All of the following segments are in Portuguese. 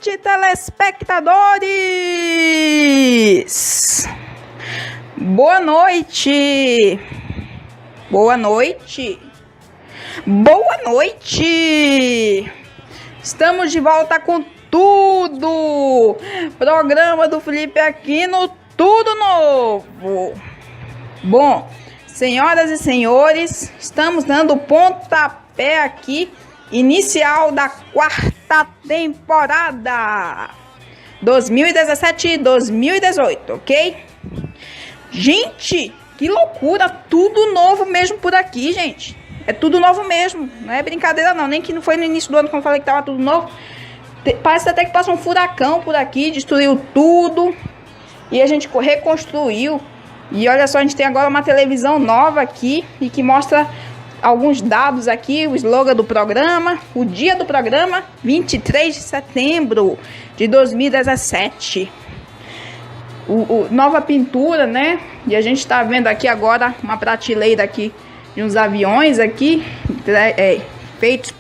noite, telespectadores! Boa noite! Boa noite! Boa noite! Estamos de volta com tudo! Programa do Felipe Aquino, tudo novo! Bom, senhoras e senhores, estamos dando pontapé aqui, inicial da quarta temporada 2017-2018, ok? Gente, que loucura, tudo novo mesmo por aqui, gente. É tudo novo mesmo, não é brincadeira não, nem que não foi no início do ano que eu falei que tava tudo novo. Parece até que passa um furacão por aqui, destruiu tudo e a gente reconstruiu. E olha só, a gente tem agora uma televisão nova aqui e que mostra alguns dados aqui, o slogan do programa, o dia do programa, 23 de setembro de 2017. Nova pintura, né? E a gente está vendo aqui agora uma prateleira aqui de uns aviões aqui, feitos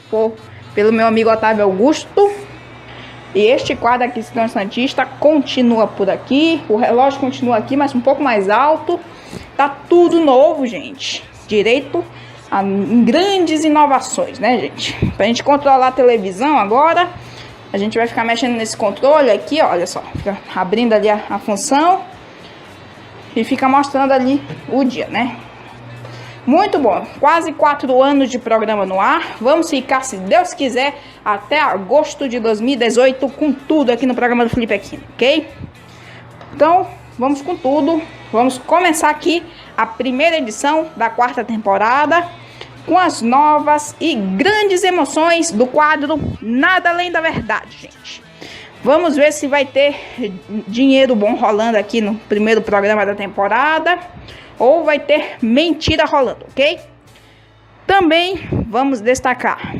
pelo meu amigo Otávio Augusto. E este quadro aqui, Cidadão Santista, continua por aqui. O relógio continua aqui, mas um pouco mais alto. Tá tudo novo, gente. Direito a grandes inovações, né, gente? Pra gente controlar a televisão agora, a gente vai ficar mexendo nesse controle aqui, ó, olha só. Fica abrindo ali a função e fica mostrando ali o dia, né? Muito bom, quase 4 anos de programa no ar. Vamos ficar, se Deus quiser, até agosto de 2018 com tudo aqui no programa do Felipe Aquino, ok? Então, vamos com tudo. Vamos começar aqui a primeira edição da quarta temporada com as novas e grandes emoções do quadro Nada Além da Verdade, gente. Vamos ver se vai ter dinheiro bom rolando aqui no primeiro programa da temporada ou vai ter mentira rolando, ok? Também vamos destacar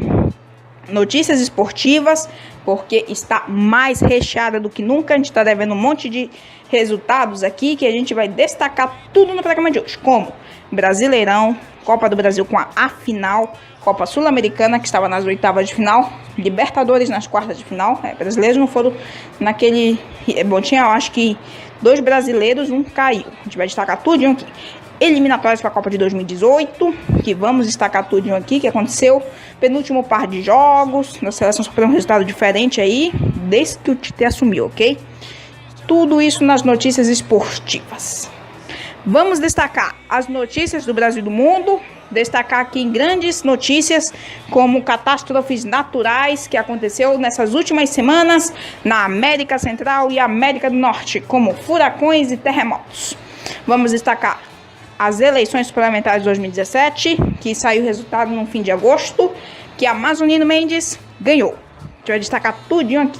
notícias esportivas, porque está mais recheada do que nunca. A gente está devendo um monte de resultados aqui que a gente vai destacar tudo no programa de hoje, como Brasileirão, Copa do Brasil com a final, Copa Sul-Americana, que estava nas oitavas de final, Libertadores nas quartas de final. Brasileiros não foram naquele... Bom, tinha, eu acho que 2 brasileiros, um caiu. A gente vai destacar tudo aqui. Eliminatórias para a Copa de 2018, que vamos destacar tudo aqui, que aconteceu. Penúltimo par de jogos, na seleção sofreu um resultado diferente aí, desde que o Tite assumiu, ok? Tudo isso nas notícias esportivas. Vamos destacar as notícias do Brasil e do mundo, destacar aqui em grandes notícias, como catástrofes naturais que aconteceu nessas últimas semanas na América Central e América do Norte, como furacões e terremotos. Vamos destacar as eleições parlamentares de 2017, que saiu o resultado no fim de agosto, que Amazonino Mendes ganhou. A gente vai destacar tudinho aqui.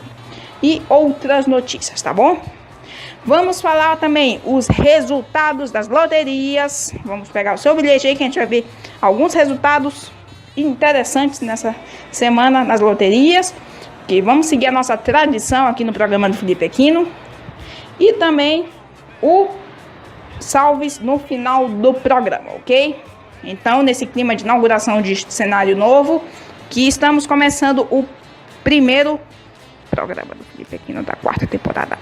E outras notícias, tá bom? Vamos falar também os resultados das loterias. Vamos pegar o seu bilhete aí que a gente vai ver alguns resultados interessantes nessa semana nas loterias. Que vamos seguir a nossa tradição aqui no programa do Felipe Aquino. E também o salves no final do programa, ok? Então, nesse clima de inauguração de cenário novo, que estamos começando o primeiro programa do Felipe Aquino da quarta temporada.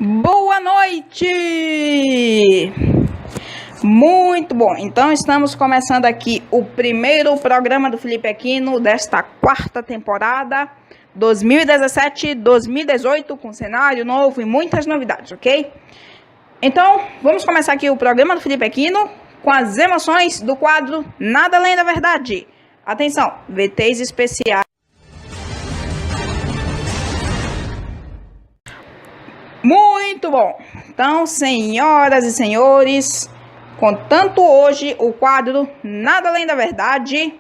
Boa noite! Muito bom, então estamos começando aqui o primeiro programa do Felipe Aquino desta quarta temporada 2017-2018 com cenário novo e muitas novidades, ok? Então, vamos começar aqui o programa do Felipe Aquino com as emoções do quadro Nada Além da Verdade. Atenção, VTs especiais. Muito bom! Então, senhoras e senhores, contando hoje o quadro Nada Além da Verdade,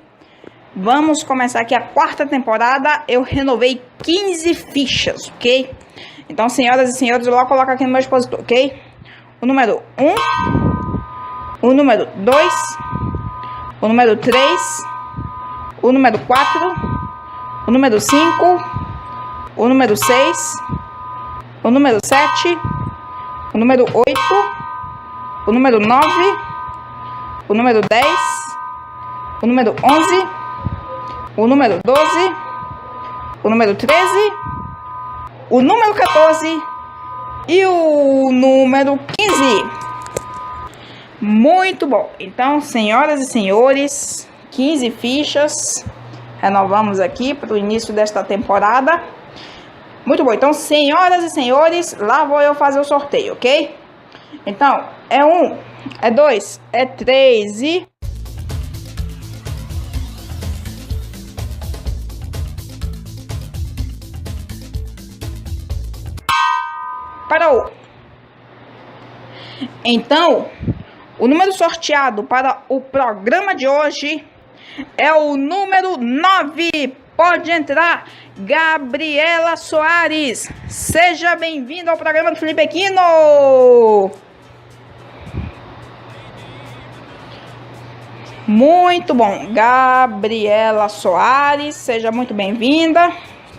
vamos começar aqui a quarta temporada. Eu renovei 15 fichas, ok? Então, senhoras e senhores, eu vou colocar aqui no meu expositor, ok? O número 1, o número 2, o número 3, o número 4, o número 5, o número 6, o número 7, o número 8, o número 9, o número 10, o número 11, o número 12, o número 13, o número 14 e o número 15. Muito bom. Então, senhoras e senhores, 15 fichas. Renovamos aqui para o início desta temporada. Muito bom. Então, senhoras e senhores, lá vou eu fazer o sorteio, ok? Então, é 1, é 2, é 3 e... Parou. Então, o número sorteado para o programa de hoje é o número 9. Pode entrar, Gabriela Soares. Seja bem-vindo ao programa do Felipe Aquino. Muito bom, Gabriela Soares, seja muito bem-vinda.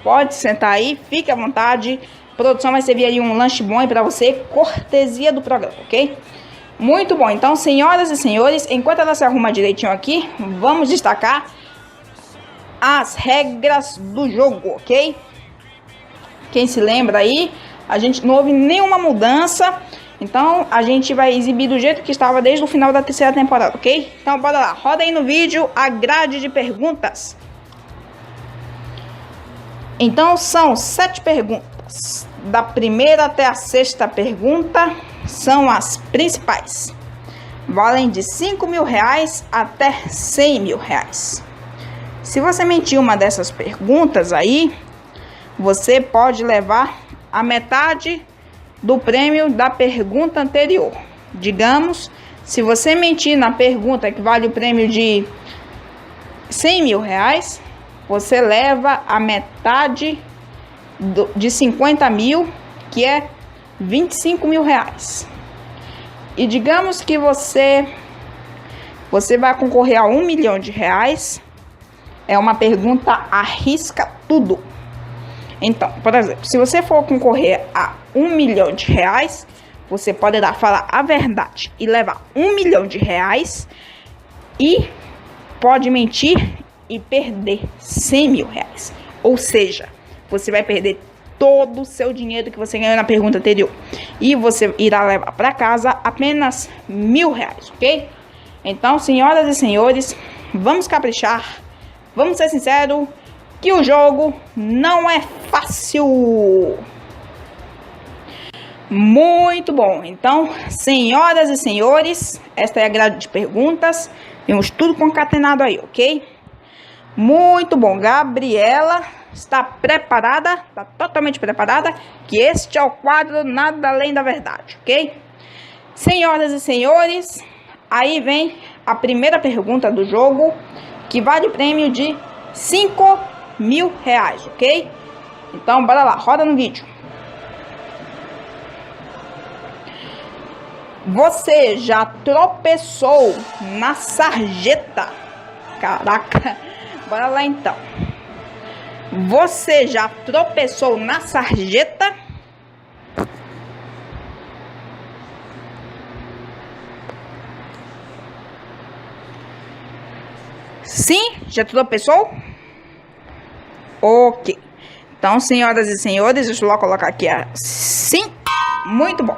Pode sentar aí, fique à vontade. A produção vai servir aí um lanche bom para você, cortesia do programa, ok? Muito bom, então, senhoras e senhores, enquanto ela se arruma direitinho aqui, vamos destacar as regras do jogo, ok? Quem se lembra aí, a gente não houve nenhuma mudança, então a gente vai exibir do jeito que estava desde o final da terceira temporada, ok? Então, bora lá, roda aí no vídeo a grade de perguntas. Então, são 7 perguntas. Da primeira até a sexta pergunta são as principais. Valem de R$5.000 até R$100.000. Se você mentir uma dessas perguntas aí, você pode levar a metade do prêmio da pergunta anterior. Digamos, se você mentir na pergunta que vale o prêmio de R$100.000, você leva a metade de 50 mil, que é R$25.000. E digamos que você vai concorrer a R$1 milhão. É uma pergunta arrisca tudo. Então, por exemplo, se você for concorrer a R$1 milhão, você poderá falar a verdade e levar R$1 milhão e pode mentir e perder R$100.000. Ou seja, você vai perder todo o seu dinheiro que você ganhou na pergunta anterior. E você irá levar para casa apenas R$1.000, ok? Então, senhoras e senhores, vamos caprichar. Vamos ser sinceros que o jogo não é fácil. Muito bom. Então, senhoras e senhores, esta é a grade de perguntas. Temos tudo concatenado aí, ok? Muito bom. Gabriela está preparada, está totalmente preparada, que este é o quadro Nada Além da Verdade, ok? Senhoras e senhores, aí vem a primeira pergunta do jogo, que vale o prêmio de R$5.000, ok? Então, bora lá, roda no vídeo. Você já tropeçou na sarjeta? Caraca, bora lá então. Você já tropeçou na sarjeta? Sim? Já tropeçou? Ok. Então, senhoras e senhores, deixa eu colocar aqui sim. Muito bom.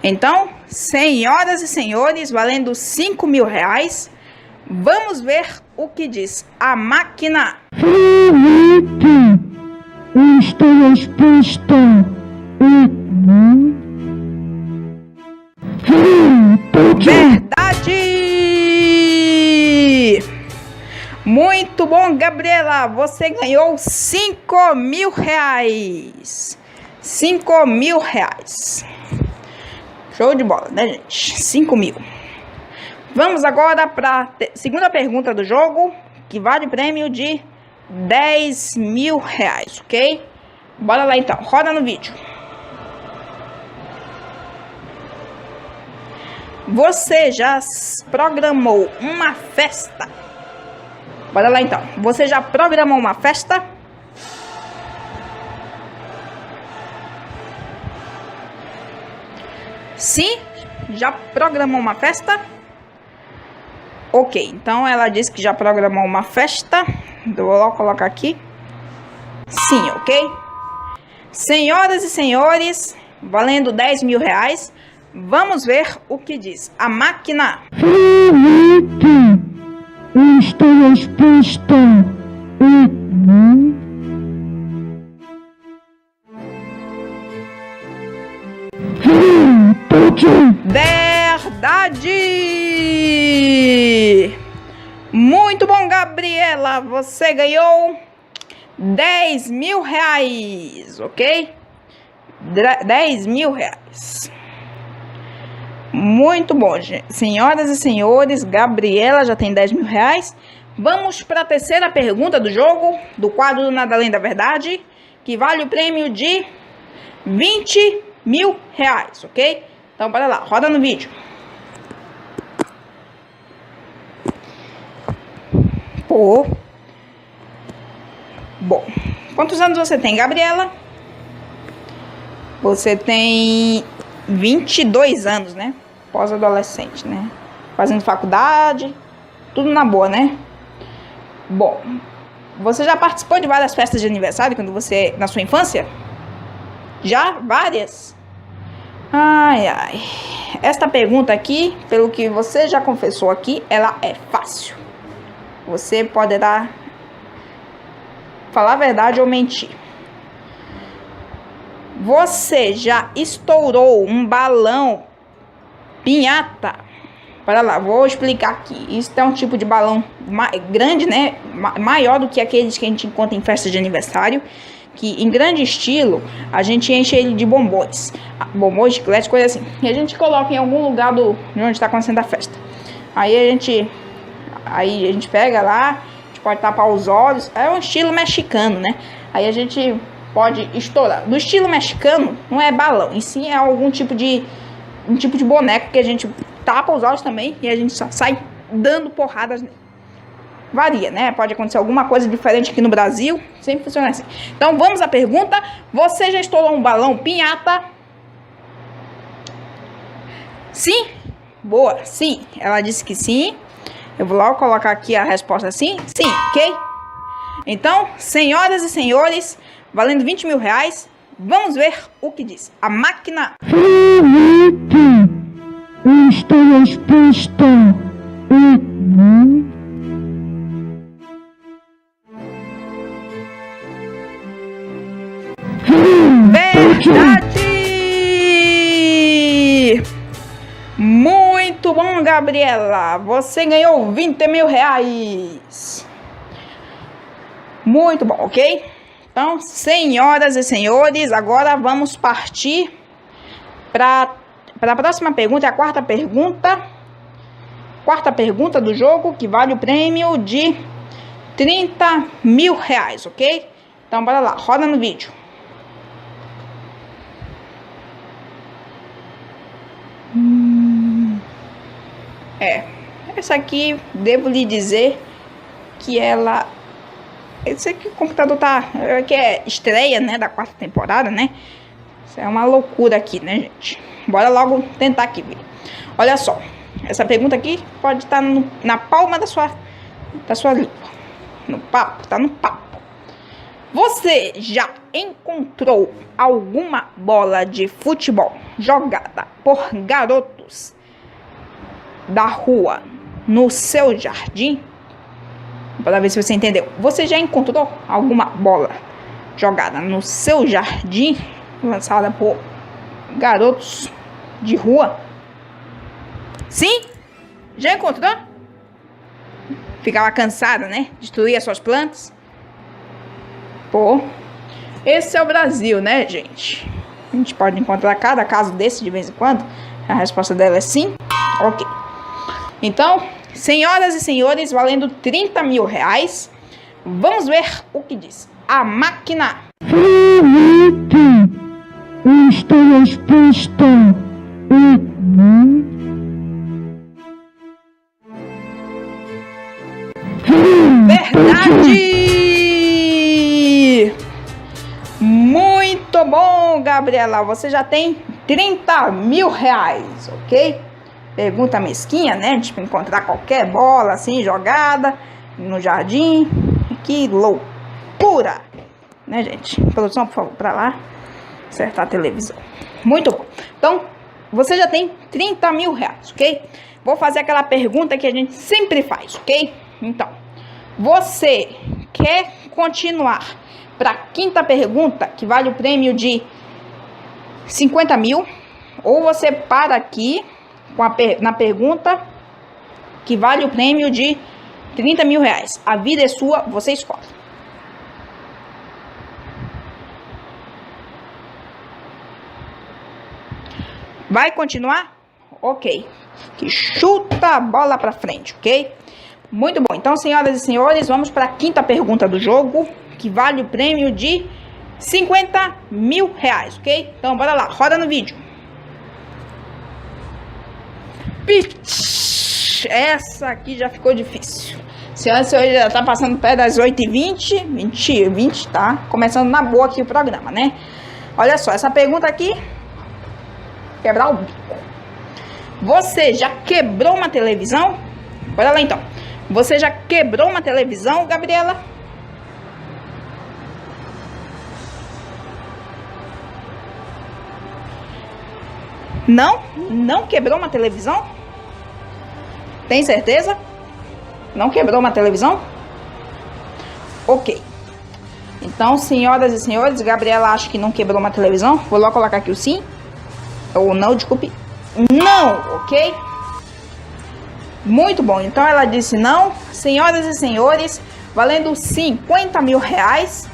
Então, senhoras e senhores, valendo R$5.000, vamos ver o que diz a máquina. Felipe, esta resposta é não. Verdade! Muito bom, Gabriela. Você ganhou 5.000 reais. 5.000 reais. Show de bola, né, gente? 5.000. Vamos agora para a segunda pergunta do jogo, que vale prêmio de 10.000 reais, ok? Bora lá então, roda no vídeo. Você já programou uma festa? Bora lá então. Você já programou uma festa? Sim? Já programou uma festa? Ok, então ela disse que já programou uma festa. Vou logo colocar aqui. Sim, ok? Senhoras e senhores, valendo 10.000 reais. Vamos ver o que diz a máquina. Felipe, esta resposta é não. Verdade! Muito bom, Gabriela. Você ganhou 10.000 reais, ok? 10.000 reais. Muito bom, gente. Senhoras e senhores, Gabriela já tem 10.000 reais. Vamos para a terceira pergunta do jogo, do quadro Nada Além da Verdade, que vale o prêmio de 20.000 reais, ok? Então, bora lá, roda no vídeo. Pô. Bom, quantos anos você tem, Gabriela? Você tem 22 anos, né? Pós-adolescente, né? Fazendo faculdade, tudo na boa, né? Bom, você já participou de várias festas de aniversário quando você, na sua infância? Já? Várias? Ai, ai. Esta pergunta aqui, pelo que você já confessou aqui, ela é fácil. Você poderá falar a verdade ou mentir. Você já estourou um balão pinhata? Para lá, vou explicar aqui. Isso é um tipo de balão grande, né? Maior do que aqueles que a gente encontra em festas de aniversário. Que em grande estilo, a gente enche ele de bombons. Bombons, chiclete, coisa assim. E a gente coloca em algum lugar de onde está acontecendo a festa. Aí a gente pega lá, a gente pode tapar os olhos. É um estilo mexicano, né? Aí a gente pode estourar. Do estilo mexicano, não é balão, e sim é algum tipo de boneco que a gente tapa os olhos também e a gente só sai dando porradas nele. Varia, né? Pode acontecer alguma coisa diferente aqui no Brasil, sempre funciona assim. Então vamos à pergunta. Você já estourou um balão pinhata? Sim? Boa, sim. Ela disse que sim. Eu vou logo colocar aqui a resposta sim. Sim, ok? Então, senhoras e senhores, valendo 20.000 reais, vamos ver o que diz a máquina. Felipe, esta resposta é não. Verdade! Muito bom, Gabriela. Você ganhou 20.000 reais. Muito bom, ok? Então, senhoras e senhores, agora vamos partir para a próxima pergunta, é a quarta pergunta. Quarta pergunta do jogo, que vale o prêmio de 30.000 reais, ok? Então, bora lá, roda no vídeo. Essa aqui, devo lhe dizer que ela... Esse aqui, o computador tá... que é estreia, né, da quarta temporada, né? Isso é uma loucura aqui, né, gente? Bora logo tentar aqui, ver. Olha só, essa pergunta aqui pode estar na palma da sua língua. No papo, tá no papo. Você já encontrou alguma bola de futebol jogada por garotos da rua no seu jardim? Para ver se você entendeu. Você já encontrou alguma bola jogada no seu jardim, lançada por garotos de rua? Sim? Já encontrou? Ficava cansada, né? Destruir as suas plantas. Pô, esse é o Brasil, né, gente? A gente pode encontrar cada caso desse de vez em quando. A resposta dela é sim. Ok. Então, senhoras e senhores, valendo 30 mil reais, vamos ver o que diz a máquina. Felipe, esta resposta é Verdade! Muito bom, Gabriela. Você já tem 30 mil reais, ok? Pergunta mesquinha, né? Tipo, encontrar qualquer bola assim jogada no jardim. Que loucura! Né, gente? Produção, por favor, pra lá. Acertar a televisão. Muito bom. Então, você já tem 30 mil reais, ok? Vou fazer aquela pergunta que a gente sempre faz, ok? Então, você quer continuar para a quinta pergunta, que vale o prêmio de 50 mil, ou você para aqui com na pergunta que vale o prêmio de 30 mil reais. A vida é sua, você escolhe. Vai continuar? Ok. Que chuta a bola para frente, ok? Muito bom. Então, senhoras e senhores, vamos para a quinta pergunta do jogo, que vale o prêmio de 50 mil reais, ok? Então, bora lá. Roda no vídeo. Pitch. Essa aqui já ficou difícil. Senhoras e senhores, já tá passando perto das 8h20. 20, tá? Começando na boa aqui o programa, né? Olha só, essa pergunta aqui... Quebrar o bico. Você já quebrou uma televisão? Bora lá, então. Você já quebrou uma televisão, Gabriela? Não? Não quebrou uma televisão? Tem certeza? Não quebrou uma televisão? Ok. Então, senhoras e senhores, Gabriela acha que não quebrou uma televisão. Vou logo colocar aqui o sim. Ou não, desculpe. Não, ok? Muito bom. Então, ela disse não. Senhoras e senhores, valendo 50 mil reais.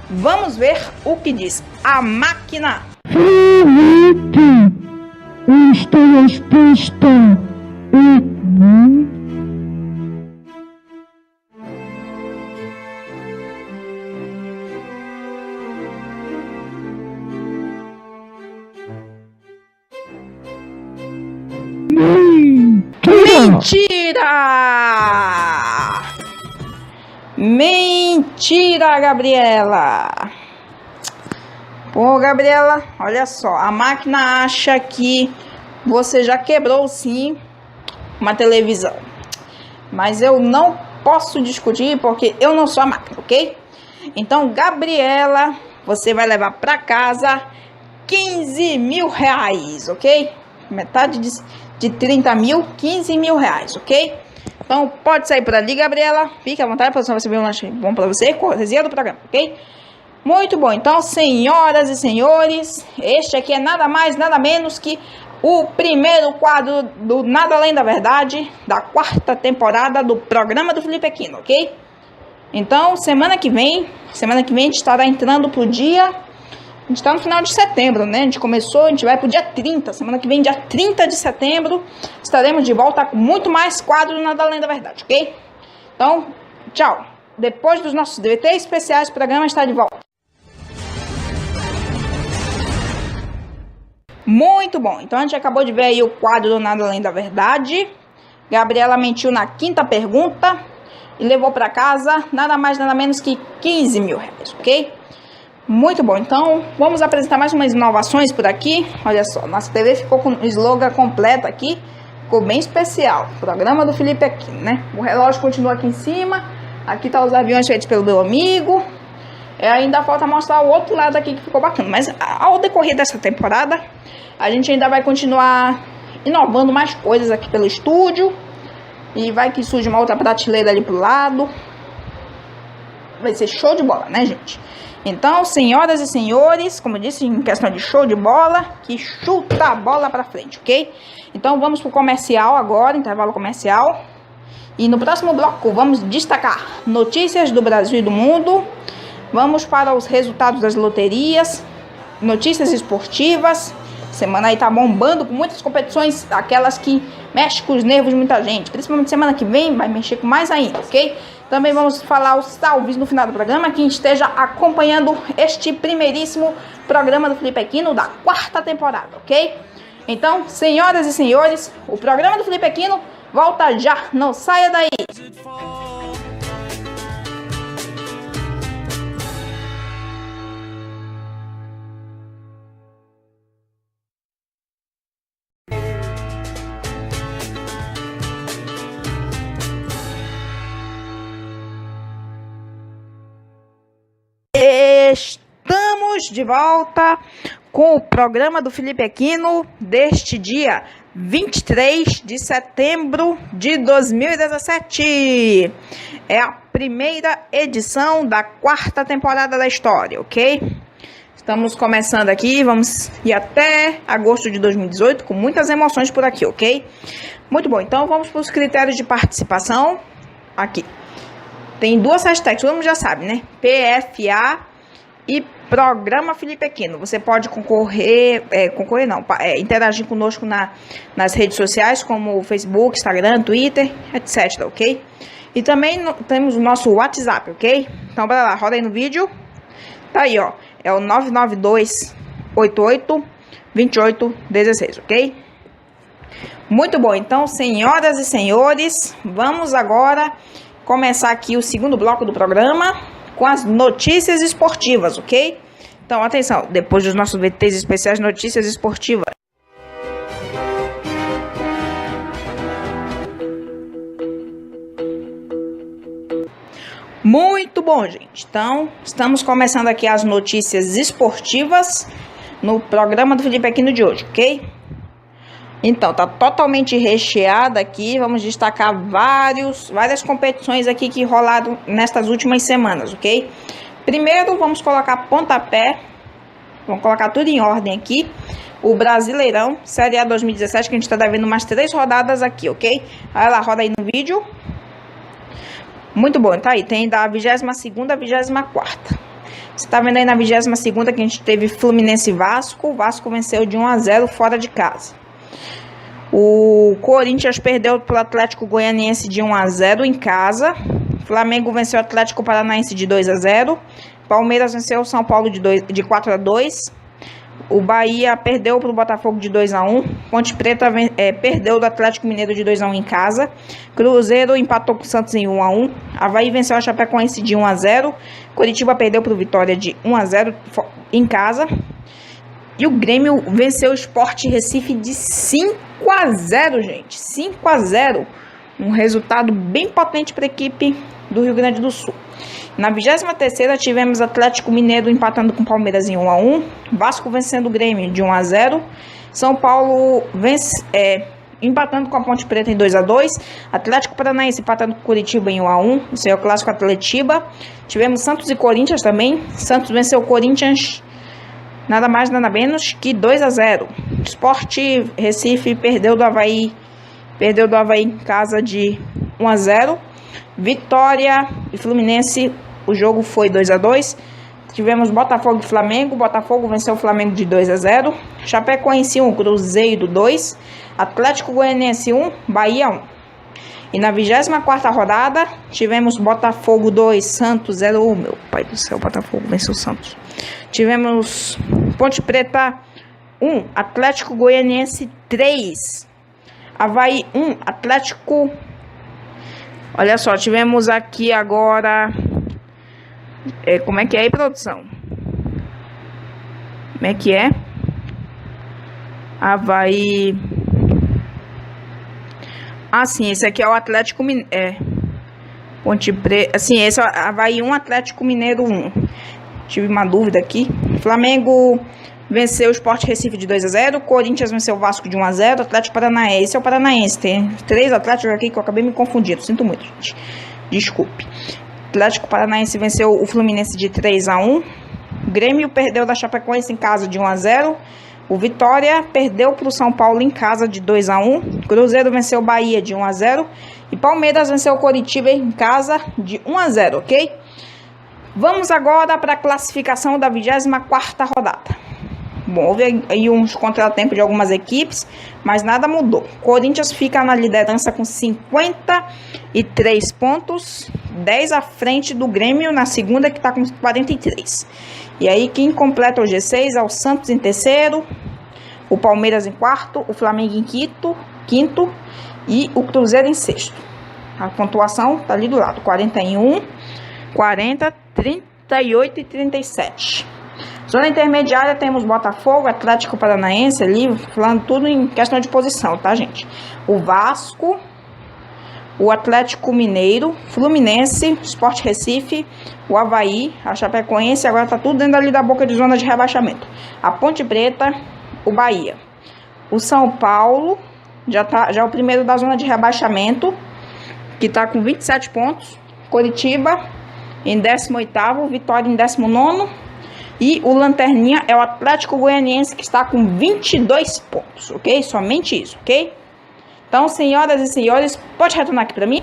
Vamos ver o que diz a máquina. Felipe, esta resposta é não. Mentira! Mentira, Gabriela! Pô, Gabriela, olha só, a máquina acha que você já quebrou sim uma televisão. Mas eu não posso discutir porque eu não sou a máquina, ok? Então, Gabriela, você vai levar pra casa 15 mil reais, ok? Metade de 30 mil, 15 mil reais, ok? Então, pode sair por ali, Gabriela. Fique à vontade, a produção vai receber um lanche bom pra você, cortesia do programa, ok? Muito bom. Então, senhoras e senhores, este aqui é nada mais, nada menos que o primeiro quadro do Nada Além da Verdade, da 4ª temporada do programa do Felipe Aquino, ok? Então, semana que vem a gente estará entrando pro dia... A gente tá no final de setembro, né? A gente começou, a gente vai pro dia 30. Semana que vem, dia 30 de setembro, estaremos de volta com muito mais quadros do Nada Além da Verdade, ok? Então, tchau. Depois dos nossos DVT especiais, o programa está de volta. Muito bom. Então, a gente acabou de ver aí o quadro do Nada Além da Verdade. Gabriela mentiu na 5ª pergunta e levou para casa nada mais, nada menos que 15 mil reais, ok? Muito bom, então vamos apresentar mais umas inovações por aqui. Olha só, nossa TV ficou com o slogan completo aqui. Ficou bem especial, programa do Felipe Aquino, né? O relógio continua aqui em cima. Aqui tá os aviões feitos pelo meu amigo. Ainda falta mostrar o outro lado aqui que ficou bacana. Mas ao decorrer dessa temporada, a gente ainda vai continuar inovando mais coisas aqui pelo estúdio. E vai que surge uma outra prateleira ali pro lado. Vai ser show de bola, né, gente? Então, senhoras e senhores, como eu disse, em questão de show de bola, que chuta a bola pra frente, ok? Então, vamos pro comercial agora, intervalo comercial. E no próximo bloco, vamos destacar notícias do Brasil e do mundo. Vamos para os resultados das loterias, notícias esportivas. Semana aí tá bombando com muitas competições, aquelas que mexem com os nervos de muita gente. Principalmente semana que vem vai mexer com mais ainda, ok? Também vamos falar os salves no final do programa. Quem esteja acompanhando este primeiríssimo programa do Felipe Aquino da 4ª temporada, ok? Então, senhoras e senhores, o programa do Felipe Aquino volta já. Não saia daí. Estamos de volta com o programa do Felipe Aquino deste dia 23 de setembro de 2017. É a primeira edição da 4ª temporada da história, ok? Estamos começando aqui, vamos ir até agosto de 2018 com muitas emoções por aqui, ok? Muito bom, então vamos para os critérios de participação aqui. Tem duas hashtags, todo mundo já sabe, né? PFA e Programa Felipe Aquino. Você pode interagir conosco nas redes sociais, como Facebook, Instagram, Twitter, etc, ok? E também temos o nosso WhatsApp, ok? Então, bora lá, roda aí no vídeo. Tá aí, ó. É o 992882816, ok? Muito bom, então, senhoras e senhores, vamos agora começar aqui o segundo bloco do programa com as notícias esportivas, ok? Então, atenção, depois dos nossos VTs especiais, notícias esportivas. Muito bom, gente. Então, estamos começando aqui as notícias esportivas no programa do Felipe Aquino de hoje, ok? Então, tá totalmente recheada aqui, vamos destacar várias competições aqui que rolaram nestas últimas semanas, ok? Primeiro, vamos colocar pontapé, vamos colocar tudo em ordem aqui, o Brasileirão, Série A 2017, que a gente tá devendo umas 3 rodadas aqui, ok? Vai lá, roda aí no vídeo. Muito bom, tá aí, tem da 22ª à 24ª. Você tá vendo aí na 22ª que a gente teve Fluminense e Vasco, o Vasco venceu de 1-0 fora de casa. O Corinthians perdeu para o Atlético Goianiense de 1-0 em casa. Flamengo venceu o Atlético Paranaense de 2-0. Palmeiras venceu o São Paulo de 4-2. O Bahia perdeu para o Botafogo de 2-1. Ponte Preta perdeu do Atlético Mineiro de 2-1 em casa. Cruzeiro empatou com o Santos em 1-1. Avaí venceu a Chapecoense de 1-0. Curitiba perdeu para o Vitória de 1-0 em casa. E o Grêmio venceu o Sport Recife de 5-0, gente. 5-0. Um resultado bem potente para a equipe do Rio Grande do Sul. Na 23ª tivemos Atlético Mineiro empatando com o Palmeiras em 1-1. Vasco vencendo o Grêmio de 1-0. São Paulo empatando com a Ponte Preta em 2-2. Atlético Paranaense empatando com o Curitiba em 1-1. Esse é o clássico Atletiba. Tivemos Santos e Corinthians também. Santos venceu o Corinthians nada mais, nada menos que 2-0. Sport Recife perdeu do Avaí em casa de 1-0. Vitória e Fluminense, o jogo foi 2-2. Tivemos Botafogo e Flamengo. Botafogo venceu o Flamengo de 2-0. Chapecoense 1, Cruzeiro 2. Atlético Goianiense 1, Bahia 1. E na 24ª rodada, tivemos Botafogo 2, Santos 0-1. Meu pai do céu, Botafogo venceu o Santos. Tivemos Ponte Preta 1, Atlético Goianiense 3. Avaí 1, Atlético... Olha só, tivemos aqui agora... como é que é aí, produção? Como é que é? Avaí... Ah, sim, esse aqui é o Atlético Mineiro. Ponte Preta. Assim, esse é o Avaí 1, Atlético Mineiro 1. Tive uma dúvida aqui. Flamengo venceu o Sport Recife de 2-0. Corinthians venceu o Vasco de 1-0. Atlético Paranaense. Esse é o Paranaense. Tem 3 Atléticos aqui que eu acabei me confundindo. Sinto muito, gente. Desculpe. Atlético Paranaense venceu o Fluminense de 3-1. Grêmio perdeu da Chapecoense em casa de 1-0. O Vitória perdeu para o São Paulo em casa de 2-1. Cruzeiro venceu o Bahia de 1-0. E Palmeiras venceu o Coritiba em casa de 1-0, ok? Vamos agora para a classificação da 24ª rodada. Bom, houve aí uns contratempos de algumas equipes, mas nada mudou. Corinthians fica na liderança com 53 pontos, 10 à frente do Grêmio na segunda, que está com 43. E aí quem completa o G6 é o Santos em terceiro, o Palmeiras em quarto, o Flamengo em quinto e o Cruzeiro em sexto. A pontuação está ali do lado, 41, 40, 38 e 37. Zona intermediária temos Botafogo, Atlético Paranaense ali, falando tudo em questão de posição, tá, gente? O Vasco, o Atlético Mineiro, Fluminense, Sport Recife, o Avaí, a Chapecoense, agora tá tudo dentro ali da boca de zona de rebaixamento. A Ponte Preta, o Bahia. O São Paulo, já é o primeiro da zona de rebaixamento, que tá com 27 pontos. Coritiba em 18º, Vitória em 19º. E o Lanterninha é o Atlético Goianiense, que está com 22 pontos, ok? Somente isso, ok? Então, senhoras e senhores, pode retornar aqui para mim?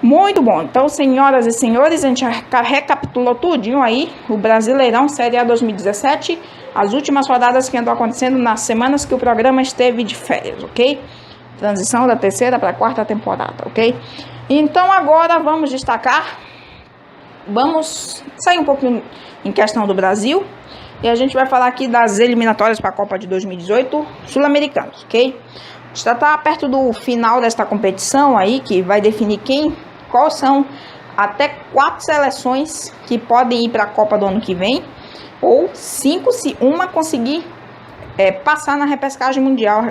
Muito bom. Então, senhoras e senhores, a gente recapitulou tudinho aí o Brasileirão Série A 2017, as últimas rodadas que andam acontecendo nas semanas que o programa esteve de férias, ok? Transição da terceira para a quarta temporada, ok? Então, agora vamos destacar, vamos sair um pouquinho em questão do Brasil, e a gente vai falar aqui das eliminatórias para a Copa de 2018 sul-americanos, ok? Já está perto do final desta competição aí, que vai definir quais são até 4 seleções que podem ir para a Copa do ano que vem, ou 5 se uma conseguir passar na repescagem mundial,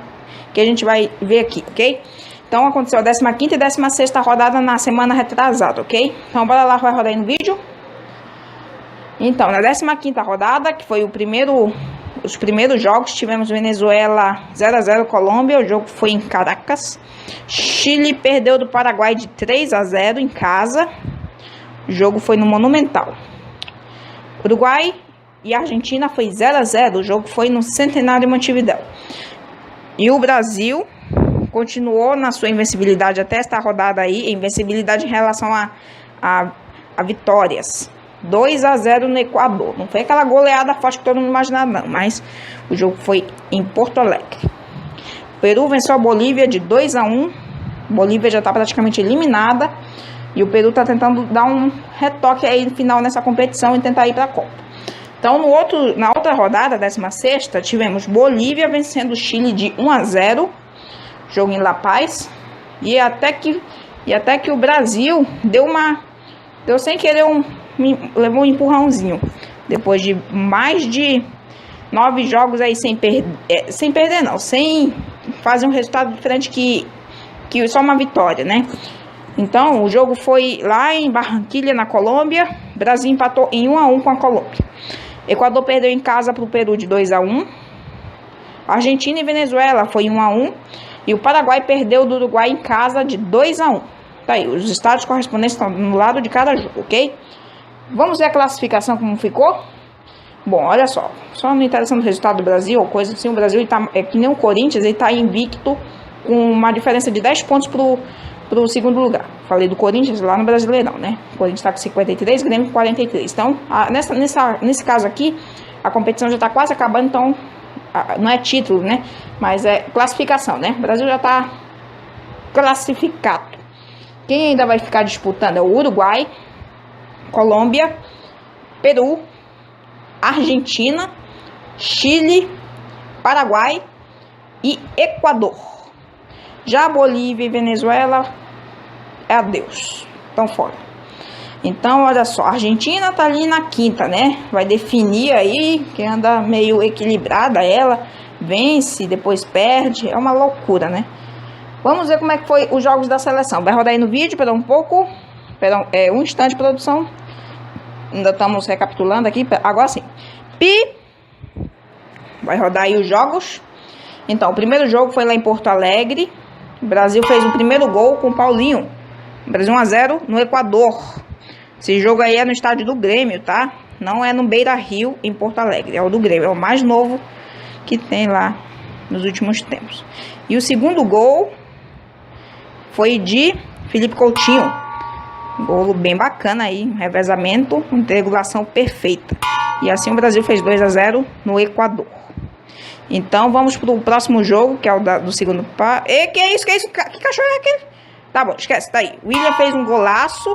que a gente vai ver aqui, ok? Então aconteceu a 15ª e 16ª rodada na semana retrasada, ok? Então bora lá, vai rodar aí no vídeo. Então, na 15ª rodada, que foi os primeiros jogos, tivemos Venezuela 0-0 Colômbia, o jogo foi em Caracas. Chile perdeu do Paraguai de 3-0 em casa, o jogo foi no Monumental. Uruguai e Argentina foi 0-0, o jogo foi no Centenário de Montevidéu. E o Brasil continuou na sua invencibilidade até esta rodada aí, invencibilidade em relação a vitórias. 2-0 no Equador. Não foi aquela goleada forte que todo mundo imaginava, não, mas o jogo foi em Porto Alegre. O Peru venceu a Bolívia de 2-1. Bolívia já está praticamente eliminada. E o Peru está tentando dar um retoque aí no final nessa competição e tentar ir para a Copa. Então, na outra rodada, 16ª, tivemos Bolívia vencendo o Chile de 1-0. Jogo em La Paz. E até que o Brasil deu sem querer levou um empurrãozinho. Depois de mais de 9 jogos aí sem fazer um resultado diferente que só uma vitória, né? Então, o jogo foi lá em Barranquilla, na Colômbia. O Brasil empatou em 1-1 com a Colômbia. Equador perdeu em casa para o Peru de 2-1. Argentina e Venezuela foi 1-1. E o Paraguai perdeu do Uruguai em casa de 2-1. Tá aí, os estádios correspondentes estão no lado de cada jogo, ok? Vamos ver a classificação como ficou? Bom, olha só não interessando o resultado do Brasil ou coisa assim, o Brasil é que nem o Corinthians, ele tá invicto com uma diferença de 10 pontos pro segundo lugar. Falei do Corinthians lá no Brasileirão, né? O Corinthians tá com 53, Grêmio com 43. Então, nesse caso aqui, a competição já tá quase acabando, então não é título, né? Mas é classificação, né? O Brasil já tá classificado. Quem ainda vai ficar disputando é o Uruguai, Colômbia, Peru, Argentina, Chile, Paraguai e Equador. Já Bolívia e Venezuela, é adeus, estão fora. Então, olha só, a Argentina tá ali na 5ª, né? Vai definir aí, que anda meio equilibrada ela, vence, depois perde, é uma loucura, né? Vamos ver como é que foi os jogos da seleção. Vai rodar aí no vídeo, pera um pouco. Um instante, produção. Ainda estamos recapitulando aqui. Agora sim. Vai rodar aí os jogos. Então, o primeiro jogo foi lá em Porto Alegre. O Brasil fez o primeiro gol com o Paulinho. Brasil 1-0 no Equador. Esse jogo aí é no estádio do Grêmio, tá? Não é no Beira-Rio, em Porto Alegre. É o do Grêmio. É o mais novo que tem lá nos últimos tempos. E o segundo gol foi de Felipe Coutinho. Golo bem bacana aí. Um revezamento, uma triangulação perfeita. E assim o Brasil fez 2-0 no Equador. Então vamos para o próximo jogo, que é o do segundo par. E que é isso? Que é isso? Que cachorro é aquele? Tá bom, esquece, tá aí. William fez um golaço.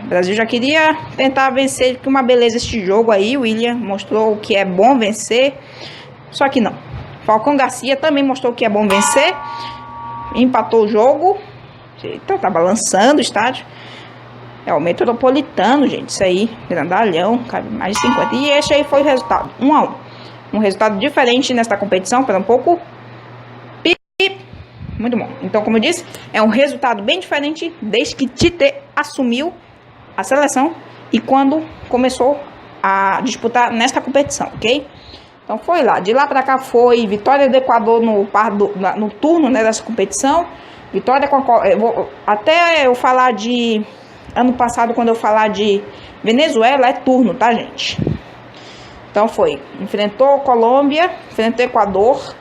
O Brasil já queria tentar vencer, que uma beleza este jogo aí. O William mostrou que é bom vencer. Só que não. Falcão Garcia também mostrou que é bom vencer. Empatou o jogo. Eita, tá balançando o estádio. É o Metropolitano, gente. Isso aí, grandalhão, cabe mais de 50. E esse aí foi o resultado, 1-1. Um resultado diferente nesta competição, para um pouco. Muito bom. Então, como eu disse, é um resultado bem diferente desde que Tite assumiu a seleção e quando começou a disputar nesta competição, ok? Então, foi lá. De lá para cá foi vitória do Equador no turno, né, dessa competição. Vitória com até eu falar de ano passado, quando eu falar de Venezuela, é turno, tá, gente? Então foi, enfrentou Colômbia, enfrentou Equador,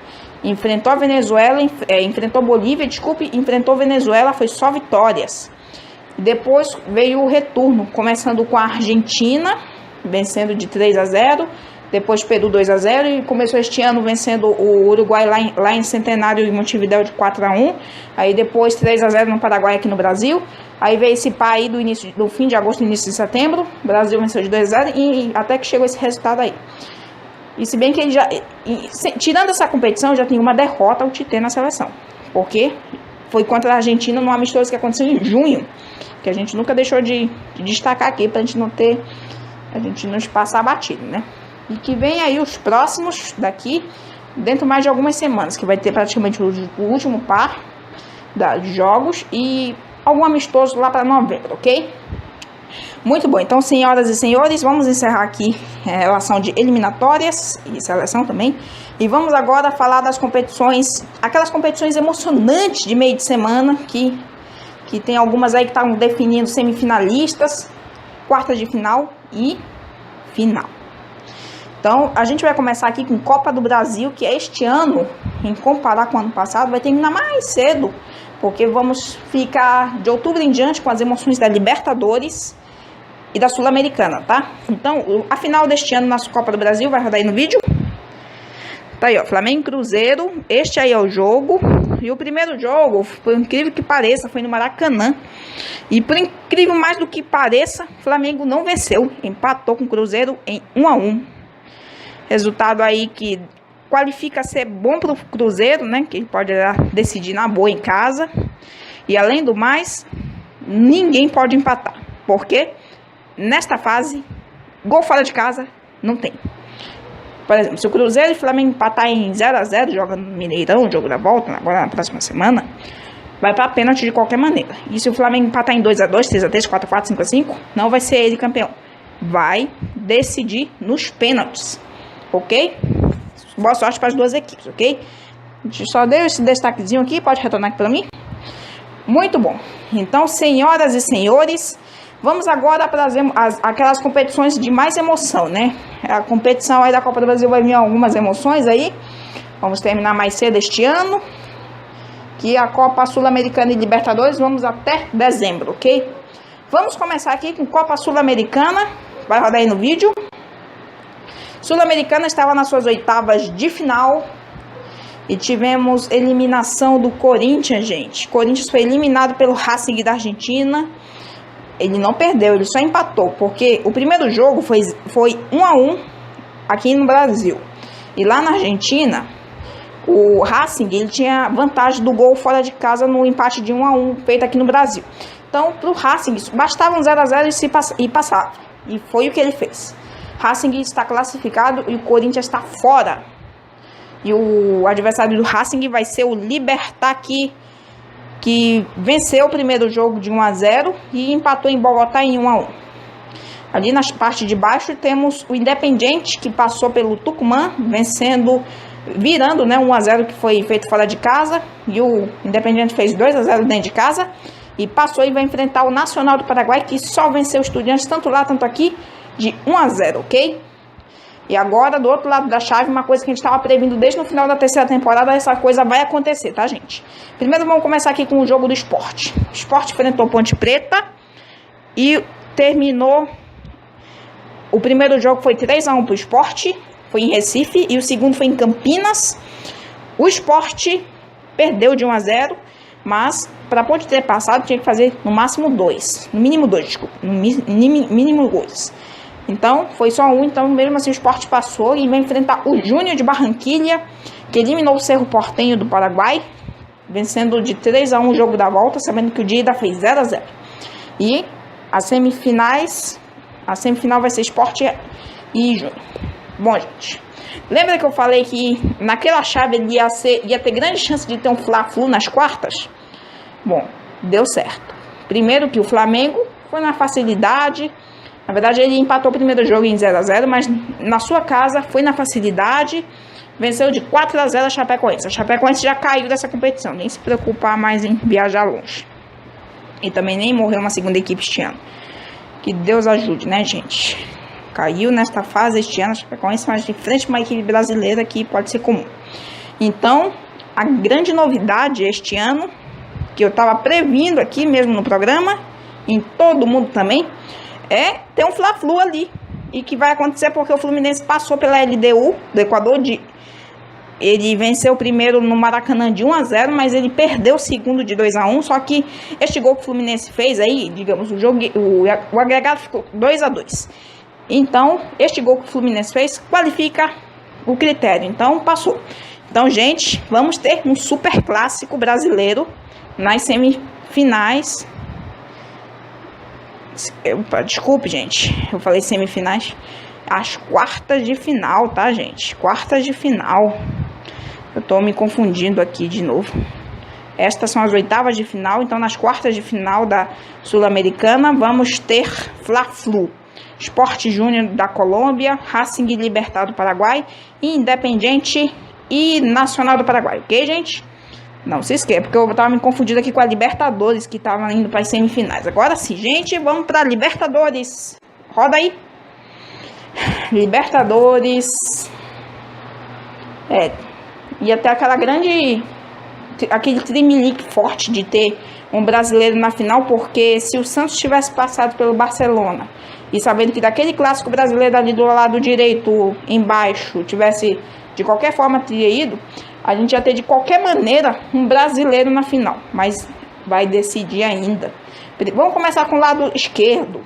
enfrentou a Venezuela, enfrentou Bolívia, desculpe, enfrentou Venezuela, foi só vitórias. Depois veio o retorno, começando com a Argentina, vencendo de 3-0, depois Peru 2-0 e começou este ano vencendo o Uruguai lá em Centenário e Montevidéu de 4-1, aí depois 3-0 no Paraguai aqui no Brasil. Aí veio esse pá aí do fim de agosto, início de setembro. O Brasil venceu de 2-0 e até que chegou esse resultado aí. E se bem que ele já... tirando essa competição, já tem uma derrota ao Tite na seleção. Porque foi contra a Argentina num amistoso que aconteceu em junho. Que a gente nunca deixou de destacar aqui pra gente não ter... A gente não passar batido, né? E que vem aí os próximos daqui, dentro mais de algumas semanas. Que vai ter praticamente o último par de jogos e... algum amistoso lá para novembro, ok? Muito bom, então, senhoras e senhores, vamos encerrar aqui a relação de eliminatórias e seleção também. E vamos agora falar das competições, aquelas competições emocionantes de meio de semana, que tem algumas aí que estão definindo semifinalistas, quartas de final e final. Então, a gente vai começar aqui com Copa do Brasil, que este ano, em comparar com o ano passado, vai terminar mais cedo, porque vamos ficar de outubro em diante com as emoções da Libertadores e da Sul-Americana, tá? Então, a final deste ano na Copa do Brasil, vai rodar aí no vídeo. Tá aí, ó, Flamengo e Cruzeiro, este aí é o jogo. E o primeiro jogo, por incrível que pareça, foi no Maracanã. E por incrível mais do que pareça, Flamengo não venceu, empatou com o Cruzeiro em 1-1. Resultado aí que qualifica a ser bom para o Cruzeiro, né? Que ele pode decidir na boa em casa. E além do mais, ninguém pode empatar. Porque nesta fase, gol fora de casa não tem. Por exemplo, se o Cruzeiro e o Flamengo empatar em 0-0, joga no Mineirão, jogo da volta, agora na próxima semana, vai para pênalti de qualquer maneira. E se o Flamengo empatar em 2-2, 3-3, 4-4, 5-5, não vai ser ele campeão. Vai decidir nos pênaltis. Ok? Boa sorte para as duas equipes, ok? Só dei esse destaquezinho aqui, pode retornar aqui para mim? Muito bom. Então, senhoras e senhores, vamos agora para aquelas competições de mais emoção, né? A competição aí da Copa do Brasil vai vir algumas emoções aí. Vamos terminar mais cedo este ano. Que a Copa Sul-Americana e Libertadores, vamos até dezembro, ok? Vamos começar aqui com Copa Sul-Americana. Vai rodar aí no vídeo. Sul-Americana estava nas suas oitavas de final e tivemos eliminação do Corinthians, gente. Corinthians foi eliminado pelo Racing da Argentina. Ele não perdeu, ele só empatou, porque o primeiro jogo foi 1-1 aqui no Brasil. E lá na Argentina, o Racing ele tinha vantagem do gol fora de casa no empate de 1-1 feito aqui no Brasil. Então, para o Racing, bastava um 0-0 e passava. E foi o que ele fez. Racing está classificado e o Corinthians está fora. E o adversário do Racing vai ser o Libertad, que venceu o primeiro jogo de 1-0 e empatou em Bogotá em 1-1. Ali na parte de baixo temos o Independiente, que passou pelo Tucumã, virando, né, 1-0 que foi feito fora de casa. E o Independiente fez 2-0 dentro de casa. E passou e vai enfrentar o Nacional do Paraguai, que só venceu os Estudiantes, tanto lá, tanto aqui. de 1-0, ok? E agora, do outro lado da chave, uma coisa que a gente estava prevendo desde o final da terceira temporada, essa coisa vai acontecer, tá, gente? Primeiro vamos começar aqui com o jogo do Sport. O Sport enfrentou Ponte Preta e terminou... O primeiro jogo foi 3-1 pro Sport, foi em Recife, e o segundo foi em Campinas. O Sport perdeu de 1-0, mas para Ponte ter passado tinha que fazer no máximo 2. No mínimo 2, desculpa. No mínimo 2. Então, foi só 1. Então, mesmo assim, o Sport passou e vai enfrentar o Júnior de Barranquilha, que eliminou o Cerro Porteño do Paraguai, vencendo de 3-1 o jogo da volta, sabendo que o de ida fez 0-0. E a semifinal vai ser Sport e Júnior. Bom, gente, lembra que eu falei que naquela chave ele ia ter grande chance de ter um Fla-Flu nas quartas? Bom, deu certo. Primeiro que o Flamengo foi na facilidade. Na verdade, ele empatou o primeiro jogo em 0-0, mas na sua casa foi na facilidade. Venceu de 4-0 a Chapecoense. A Chapecoense já caiu dessa competição, nem se preocupar mais em viajar longe. E também nem morreu uma segunda equipe este ano. Que Deus ajude, né, gente? Caiu nesta fase este ano a Chapecoense, mas de frente a uma equipe brasileira que pode ser comum. Então, a grande novidade este ano, que eu estava previndo aqui mesmo no programa, em todo mundo também, é ter um Fla-Flu ali. E que vai acontecer porque o Fluminense passou pela LDU do Equador. Ele venceu o primeiro no Maracanã de 1-0, mas ele perdeu o segundo de 2-1. Só que este gol que o Fluminense fez aí, digamos, o agregado ficou 2-2. Então, este gol que o Fluminense fez qualifica o critério. Então, passou. Então, gente, vamos ter um super clássico brasileiro nas semifinais. Desculpe, gente, eu falei semifinais. As quartas de final, tá, gente? Quartas de final. Eu tô me confundindo aqui de novo. Estas são as oitavas de final. Então, nas quartas de final da Sul-Americana, vamos ter Fla-Flu. Sport Júnior da Colômbia, Racing e Libertad do Paraguai, Independiente e Nacional do Paraguai. Ok, gente? Não se esqueça, porque eu tava me confundindo aqui com a Libertadores, que tava indo para as semifinais. Agora sim, gente, vamos para Libertadores. Roda aí. Libertadores. Ia ter aquele trimelique forte de ter um brasileiro na final, porque se o Santos tivesse passado pelo Barcelona, e sabendo que daquele clássico brasileiro ali do lado direito, embaixo, tivesse, de qualquer forma, teria ido, a gente ia ter de qualquer maneira um brasileiro na final, mas vai decidir ainda. Vamos começar com o lado esquerdo,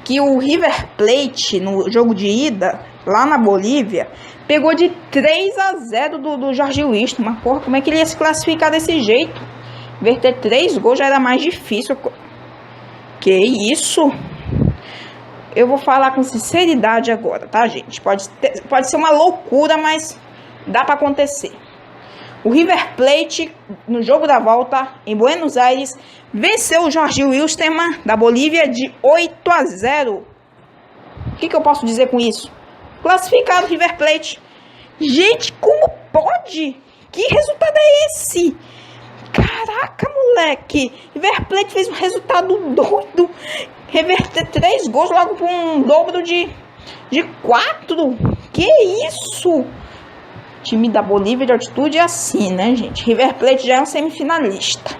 que o River Plate, no jogo de ida, lá na Bolívia, pegou de 3-0 do Jorge Wilstermann. Mas, porra, como é que ele ia se classificar desse jeito? Verter 3 gols já era mais difícil. Que isso? Eu vou falar com sinceridade agora, tá, gente? Pode ser uma loucura, mas dá pra acontecer. O River Plate, no jogo da volta, em Buenos Aires, venceu o Jorge Wilstermann, da Bolívia, de 8-0. O que eu posso dizer com isso? Classificado o River Plate. Gente, como pode? Que resultado é esse? Caraca, moleque. River Plate fez um resultado doido. Reverter 3 gols logo com um dobro de 4. Que isso? Time da Bolívia de altitude é assim, né, gente? River Plate já é um semifinalista.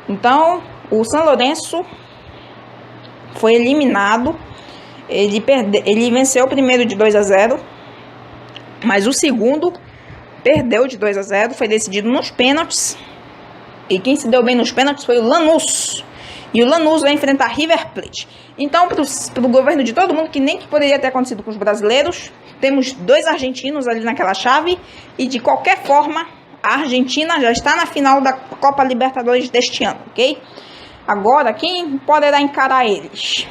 Então, o São Lourenço foi eliminado. Ele venceu o primeiro de 2-0, mas o segundo perdeu de 2-0. Foi decidido nos pênaltis. E quem se deu bem nos pênaltis foi o Lanús. E o Lanús vai enfrentar River Plate. Então, para o governo de todo mundo, que nem que poderia ter acontecido com os brasileiros, temos 2 argentinos ali naquela chave. E de qualquer forma, a Argentina já está na final da Copa Libertadores deste ano, ok? Agora, quem poderá encarar eles?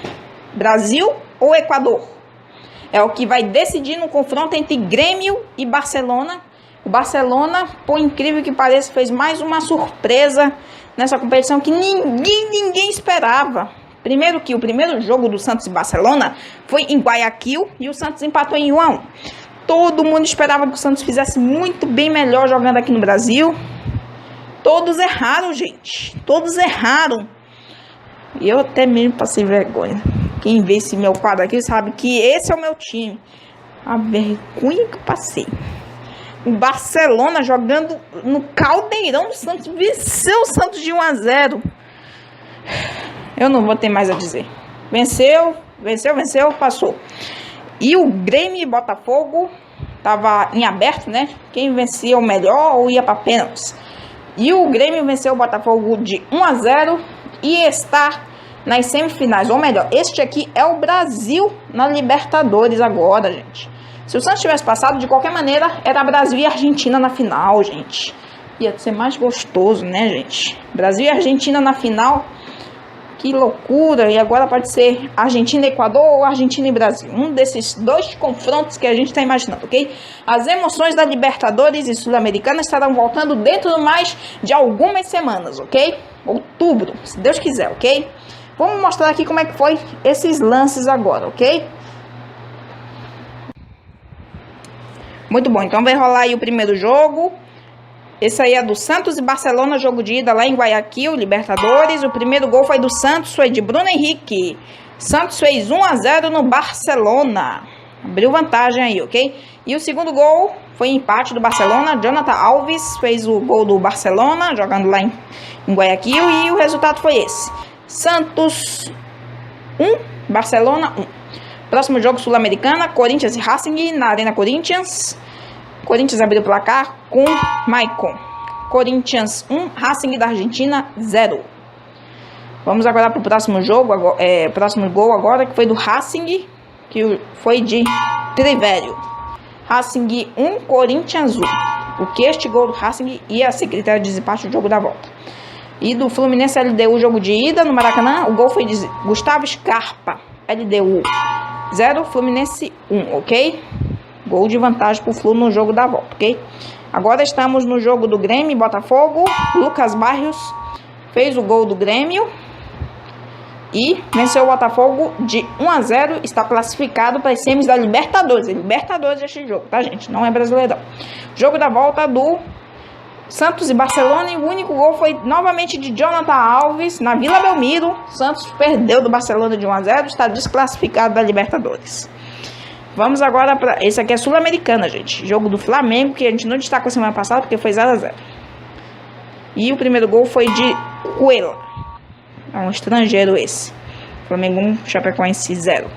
Brasil ou Equador? É o que vai decidir no confronto entre Grêmio e Barcelona. O Barcelona, por incrível que pareça, fez mais uma surpresa nessa competição que ninguém esperava. Primeiro que o primeiro jogo do Santos e Barcelona foi em Guayaquil e o Santos empatou em 1-1. Todo mundo esperava que o Santos fizesse muito bem melhor jogando aqui no Brasil. Todos erraram, gente. Todos erraram. E eu até mesmo passei vergonha. Quem vê esse meu quadro aqui sabe que esse é o meu time. A vergonha que eu passei. O Barcelona jogando no Caldeirão do Santos. Venceu o Santos de 1-0. Eu não vou ter mais a dizer. Venceu, passou. E o Grêmio e Botafogo tava em aberto, né? Quem vencia o melhor ou ia para pênaltis. E o Grêmio venceu o Botafogo de 1-0 e está nas semifinais. Ou melhor, este aqui é o Brasil na Libertadores agora, gente. Se o Santos tivesse passado, de qualquer maneira, era Brasil e Argentina na final, gente. Ia ser mais gostoso, né, gente? Brasil e Argentina na final. Que loucura. E agora pode ser Argentina e Equador ou Argentina e Brasil. Um desses dois confrontos que a gente está imaginando, ok? As emoções da Libertadores e Sul-Americana estarão voltando dentro de mais de algumas semanas, ok? Outubro, se Deus quiser, ok? Vamos mostrar aqui como é que foi esses lances agora, ok? Muito bom, então vai rolar aí o primeiro jogo. Esse aí é do Santos e Barcelona, jogo de ida lá em Guayaquil, Libertadores. O primeiro gol foi do Santos, foi de Bruno Henrique. Santos fez 1-0 no Barcelona. Abriu vantagem aí, ok? E o segundo gol foi empate do Barcelona. Jonathan Alves fez o gol do Barcelona, jogando lá em Guayaquil. E o resultado foi esse. Santos 1, Barcelona 1. Próximo jogo Sul-Americana, Corinthians e Racing na Arena Corinthians. Corinthians abriu o placar com Maicon. Corinthians 1, Racing da Argentina 0. Vamos agora para o próximo jogo, próximo gol agora, que foi do Racing, que foi de Trivério. Racing 1, Corinthians 1. Porque este gol do Racing ia ser critério de desempate do jogo da volta. E do Fluminense LDU, jogo de ida no Maracanã, o gol foi de Gustavo Scarpa. LDU 0, Fluminense 1, ok? Gol de vantagem pro Flu no jogo da volta, ok? Agora estamos no jogo do Grêmio e Botafogo. Lucas Barrios fez o gol do Grêmio e venceu o Botafogo de 1-0. Está classificado para as semis da Libertadores. Libertadores este jogo, tá, gente? Não é Brasileirão. Jogo da volta do Santos e Barcelona, e o único gol foi novamente de Jonathan Alves na Vila Belmiro. Santos perdeu do Barcelona de 1-0, está desclassificado da Libertadores. Vamos agora para... Esse aqui é Sul-Americana, gente. Jogo do Flamengo, que a gente não destacou semana passada porque foi 0-0. E o primeiro gol foi de Cuela. É um estrangeiro esse. Flamengo 1, Chapecoense 0.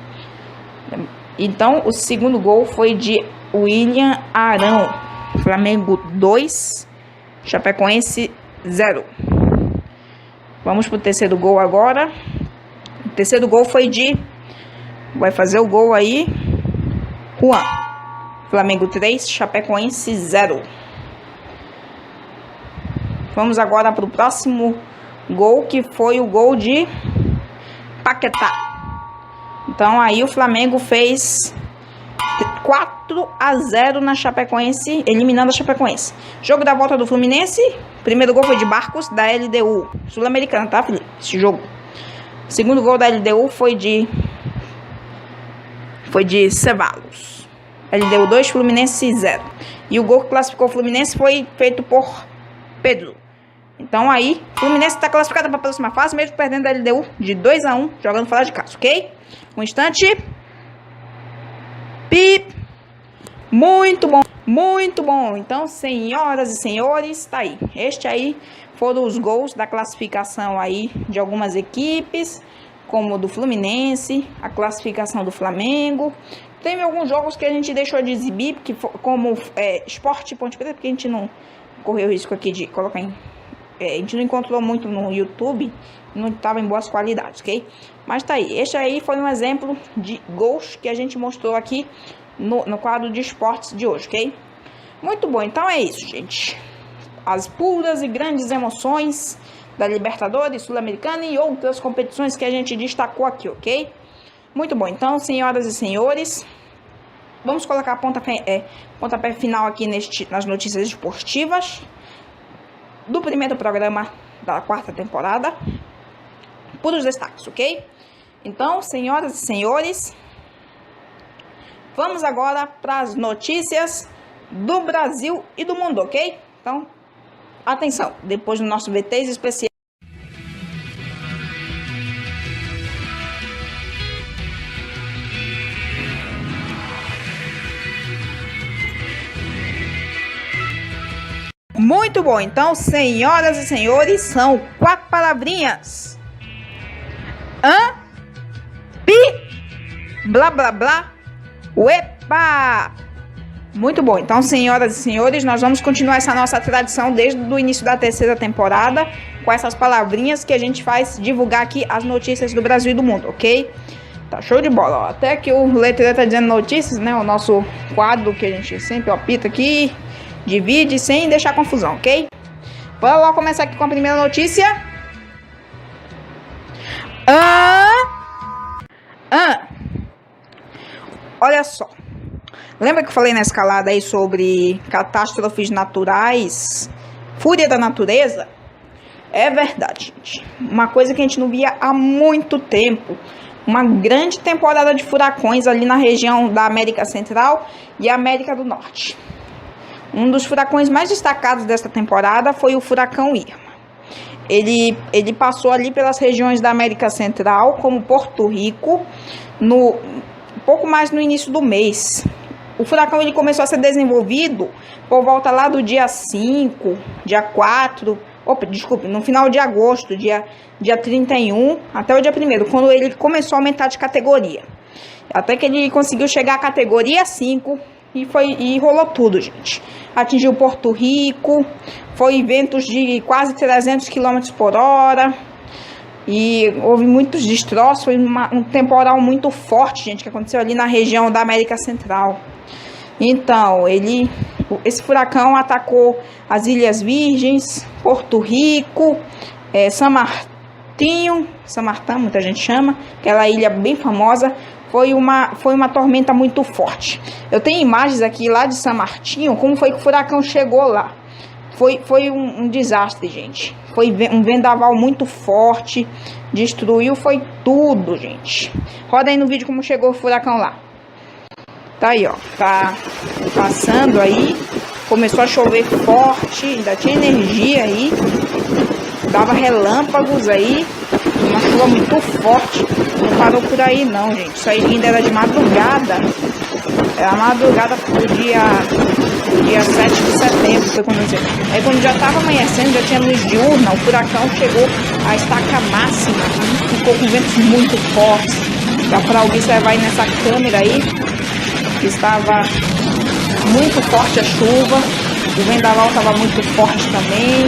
Então, o segundo gol foi de William Arão. Flamengo 2, Chapecoense 0. Vamos pro terceiro gol agora. O terceiro gol foi de... Vai fazer o gol aí Juan. Flamengo 3, Chapecoense 0. Vamos agora pro próximo gol, que foi o gol de Paquetá. Então aí o Flamengo fez 4-0 na Chapecoense, eliminando a Chapecoense. Jogo da volta do Fluminense. Primeiro gol foi de Barcos, da LDU. Sul-Americana, tá, Felipe? Esse jogo. Segundo gol da LDU foi de Ceballos. LDU 2, Fluminense 0. E o gol que classificou o Fluminense foi feito por Pedro. Então aí, o Fluminense está classificado para a próxima fase, mesmo perdendo da LDU de 2-1, jogando fora de casa, ok? Um instante. Pip. Muito bom, muito bom. Então, senhoras e senhores, tá aí. Este aí foram os gols da classificação aí de algumas equipes, como o do Fluminense, a classificação do Flamengo. Teve alguns jogos que a gente deixou de exibir, porque, como Sport Ponte Preta, porque a gente não correu o risco aqui de colocar em... a gente não encontrou muito no YouTube, não estava em boas qualidades, ok? Mas tá aí. Este aí foi um exemplo de gols que a gente mostrou aqui no quadro de esportes de hoje, ok? Muito bom, então é isso, gente. As puras e grandes emoções da Libertadores, Sul-Americana e outras competições que a gente destacou aqui, ok? Muito bom, então, senhoras e senhores, vamos colocar pontapé final aqui nas notícias esportivas do primeiro programa da 4ª temporada, puros destaques, ok? Então, senhoras e senhores, vamos agora para as notícias do Brasil e do mundo, ok? Então, atenção, depois do nosso VTs especial. Muito bom. Então, senhoras e senhores, são 4 palavrinhas. Pi, blá, blá, blá, uepa. Muito bom. Então, senhoras e senhores, nós vamos continuar essa nossa tradição desde o início da 3ª temporada, com essas palavrinhas que a gente faz divulgar aqui as notícias do Brasil e do mundo, ok? Tá show de bola, ó. Até que o letreiro tá dizendo notícias, né? O nosso quadro que a gente sempre apita aqui, divide sem deixar confusão, ok? Bora logo começar aqui com a primeira notícia. Olha só. Lembra que eu falei na escalada aí sobre catástrofes naturais, fúria da natureza? É verdade, gente. Uma coisa que a gente não via há muito tempo. Uma grande temporada de furacões ali na região da América Central e América do Norte. Um dos furacões mais destacados desta temporada foi o furacão Irma. Ele passou ali pelas regiões da América Central, como Porto Rico, pouco mais no início do mês. O furacão ele começou a ser desenvolvido por volta lá do dia 5, dia 4, no final de agosto, dia 31, até o dia 1º, quando ele começou a aumentar de categoria. Até que ele conseguiu chegar à categoria 5 e rolou tudo, gente. Atingiu Porto Rico, foi ventos de quase 300 km por hora. E houve muitos destroços, foi um temporal muito forte, gente, que aconteceu ali na região da América Central. Então, esse furacão atacou as Ilhas Virgens, Porto Rico, San Martín, muita gente chama, aquela ilha bem famosa. Foi uma tormenta muito forte. Eu tenho imagens aqui lá de San Martín, como foi que o furacão chegou lá. Foi um desastre, gente. Foi um vendaval muito forte, destruiu, foi tudo, gente. Roda aí no vídeo como chegou o furacão lá. Tá aí, ó, tá passando aí, começou a chover forte, ainda tinha energia aí, dava relâmpagos aí, uma chuva muito forte, não parou por aí não, gente, isso aí ainda era de madrugada, era a madrugada do dia 7 de setembro, foi quando eu sei. Aí quando já tava amanhecendo, já tinha luz diurna, o furacão chegou à estaca máxima, ficou com ventos muito fortes, dá pra observar aí nessa câmera aí, estava muito forte a chuva, o vendaval estava muito forte também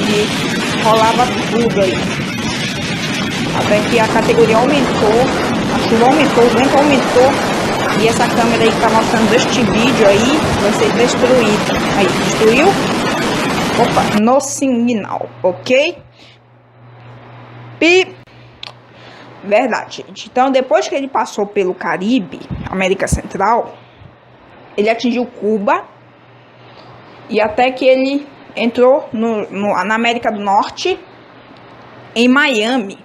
e rolava tudo aí. Até que a categoria aumentou, a chuva aumentou, o vento aumentou e essa câmera aí que está mostrando este vídeo aí vai ser destruída. Aí, destruiu? Opa, no sinal, ok? Verdade, gente. Então, depois que ele passou pelo Caribe, América Central, ele atingiu Cuba e até que ele entrou na América do Norte, em Miami.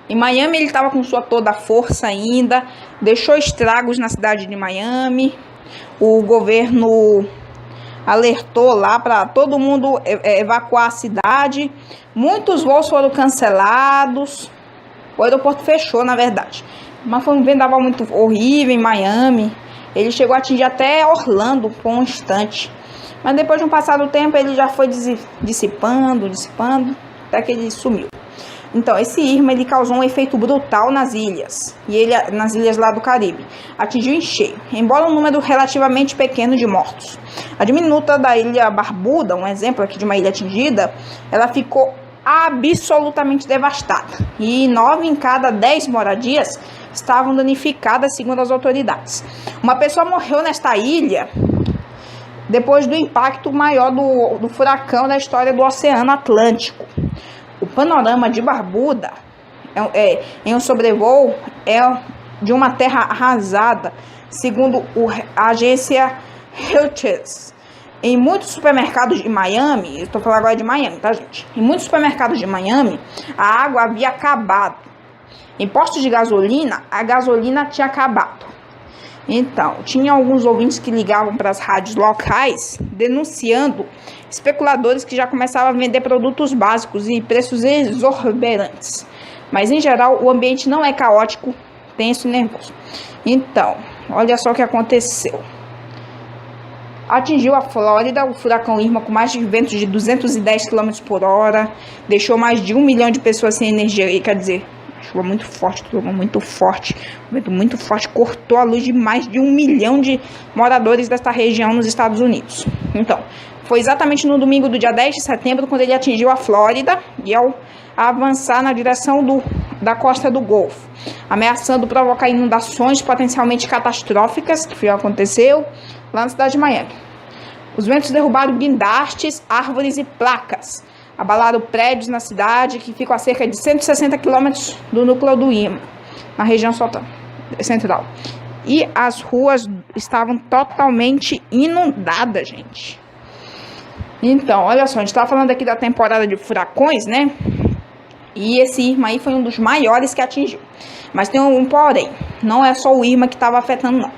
Em Miami ele estava com sua toda a força ainda, deixou estragos na cidade de Miami. O governo alertou lá para todo mundo evacuar a cidade. Muitos voos foram cancelados. O aeroporto fechou, na verdade. Mas foi um vendaval muito horrível em Miami. Ele chegou a atingir até Orlando por um instante. Mas depois de um passado tempo, ele já foi dissipando, até que ele sumiu. Então, esse Irma, ele causou um efeito brutal nas ilhas. Nas ilhas lá do Caribe. Atingiu em cheio, embora um número relativamente pequeno de mortos. A diminuta da ilha Barbuda, um exemplo aqui de uma ilha atingida, ela ficou absolutamente devastada e 9 em cada 10 moradias estavam danificadas, segundo as autoridades. Uma pessoa morreu nesta ilha depois do impacto maior do furacão da história do Oceano Atlântico. O panorama de Barbuda em um sobrevoo é de uma terra arrasada, segundo a agência Reuters. Em muitos supermercados de Miami, eu estou falando agora de Miami, tá, gente? Em muitos supermercados de Miami, a água havia acabado. Em postos de gasolina, a gasolina tinha acabado. Então, tinha alguns ouvintes que ligavam para as rádios locais, denunciando especuladores que já começavam a vender produtos básicos e preços exorbitantes. Mas, em geral, o ambiente não é caótico, tenso e nervoso. Então, olha só o que aconteceu. atingiu a Flórida, o furacão Irma, com mais de ventos de 210 km por hora, deixou mais de 1 milhão de pessoas sem energia, e, quer dizer, chuva muito forte, muito forte, vento muito forte, cortou a luz de mais de 1 milhão de moradores desta região nos Estados Unidos. Então, foi exatamente no domingo do dia 10 de setembro, quando ele atingiu a Flórida, e ao avançar na direção da costa do Golfo, ameaçando provocar inundações potencialmente catastróficas, que foi o que aconteceu lá na cidade de Miami. Os ventos derrubaram guindastes, árvores e placas, abalaram prédios na cidade, que ficam a cerca de 160 quilômetros do núcleo do Irma, na região central. E as ruas estavam totalmente inundadas, gente. Então, olha só, a gente estava falando aqui da temporada de furacões, né? E esse Irma aí foi um dos maiores que atingiu. Mas tem um porém, não é só o Irma que estava afetando, não.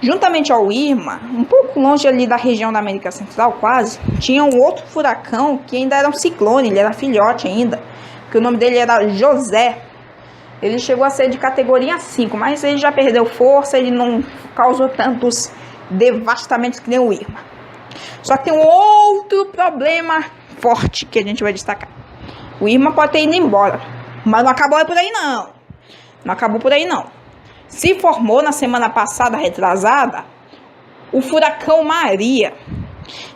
Juntamente ao Irma, um pouco longe ali da região da América Central, quase, tinha um outro furacão que ainda era um ciclone, ele era filhote ainda, que o nome dele era José. Ele chegou a ser de categoria 5, mas ele já perdeu força, ele não causou tantos devastamentos que nem o Irma. Só que tem um outro problema forte que a gente vai destacar. O Irma pode ter ido embora, mas não acabou por aí não. Não acabou por aí não. Se formou na semana passada, retrasada, o furacão Maria.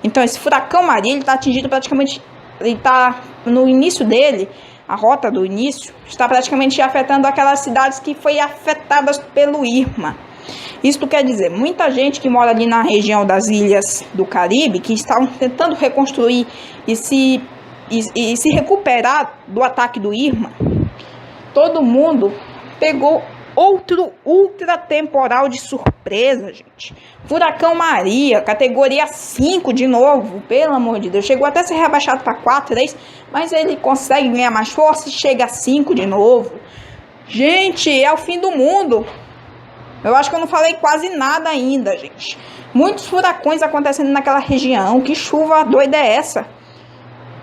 Então, esse furacão Maria, ele está atingido praticamente, ele está no início dele, a rota do início, está praticamente afetando aquelas cidades que foram afetadas pelo Irma. Isso quer dizer, muita gente que mora ali na região das ilhas do Caribe, que estavam tentando reconstruir e se recuperar do ataque do Irma, todo mundo pegou outro ultra temporal de surpresa, gente. Furacão Maria, categoria 5 de novo, pelo amor de Deus. Chegou até a ser rebaixado para 4, 3, mas ele consegue ganhar mais força e chega a 5 de novo. Gente, é o fim do mundo. Eu acho que eu não falei quase nada ainda, gente. Muitos furacões acontecendo naquela região. Que chuva doida é essa?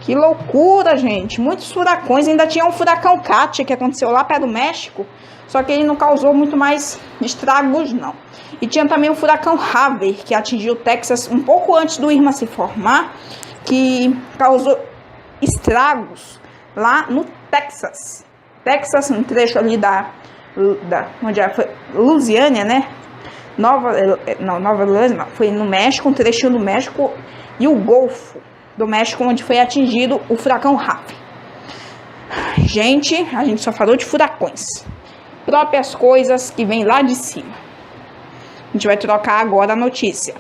Que loucura, gente. Muitos furacões. Ainda tinha um furacão Katia que aconteceu lá perto do México. Só que ele não causou muito mais estragos, não. E tinha também o furacão Harvey, que atingiu o Texas um pouco antes do Irma se formar, que causou estragos lá no Texas. Texas, um trecho ali onde foi Louisiana, né? Nova Orleans, não, foi no México, um trechinho do México, e o Golfo do México, onde foi atingido o furacão Harvey. Gente, a gente só falou de furacões. Próprias coisas que vêm lá de cima. A gente vai trocar agora a notícia.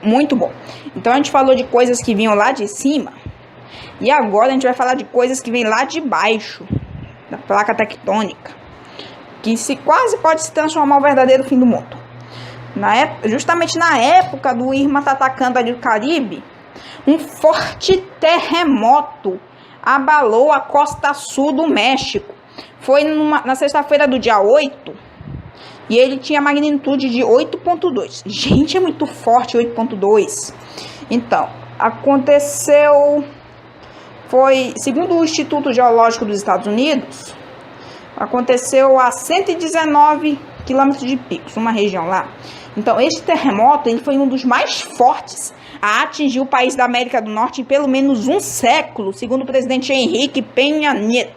Muito bom. Então a gente falou de coisas que vinham lá de cima. E agora a gente vai falar de coisas que vêm lá de baixo, da placa tectônica, que quase pode se transformar no verdadeiro fim do mundo. Justamente na época do Irma estar atacando ali o Caribe, um forte terremoto abalou a costa sul do México. Foi na sexta-feira do dia 8, e ele tinha magnitude de 8.2. Gente, é muito forte 8.2. Então, aconteceu... Foi, segundo o Instituto Geológico dos Estados Unidos, aconteceu a 119 quilômetros de Picos, uma região lá. Então, este terremoto ele foi um dos mais fortes a atingir o país da América do Norte em pelo menos um século, segundo o presidente Henrique Peña Nieto.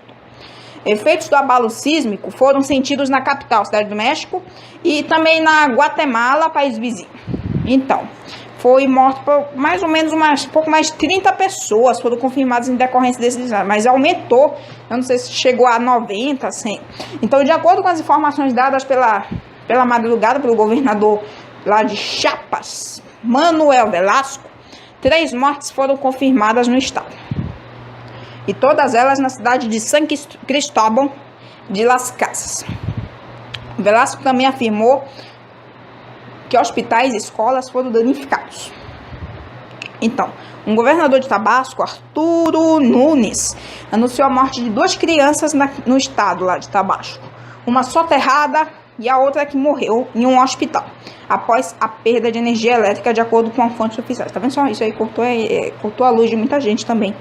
Efeitos do abalo sísmico foram sentidos na capital, Cidade do México, e também na Guatemala, país vizinho. Então, foi morto por mais ou menos pouco mais de 30 pessoas foram confirmadas em decorrência desse desastre, mas aumentou, eu não sei se chegou a 90, 100. Então, de acordo com as informações dadas pela madrugada pelo governador lá de Chiapas, Manuel Velasco, 3 mortes foram confirmadas no estado. E todas elas na cidade de San Cristóbal de Las Casas. Velasco também afirmou que hospitais e escolas foram danificados. Então, um governador de Tabasco, Arturo Nunes, anunciou a morte de 2 crianças no estado lá de Tabasco. Uma soterrada e a outra que morreu em um hospital, após a perda de energia elétrica, de acordo com fontes oficiais. Tá vendo só? Isso aí cortou a luz de muita gente também.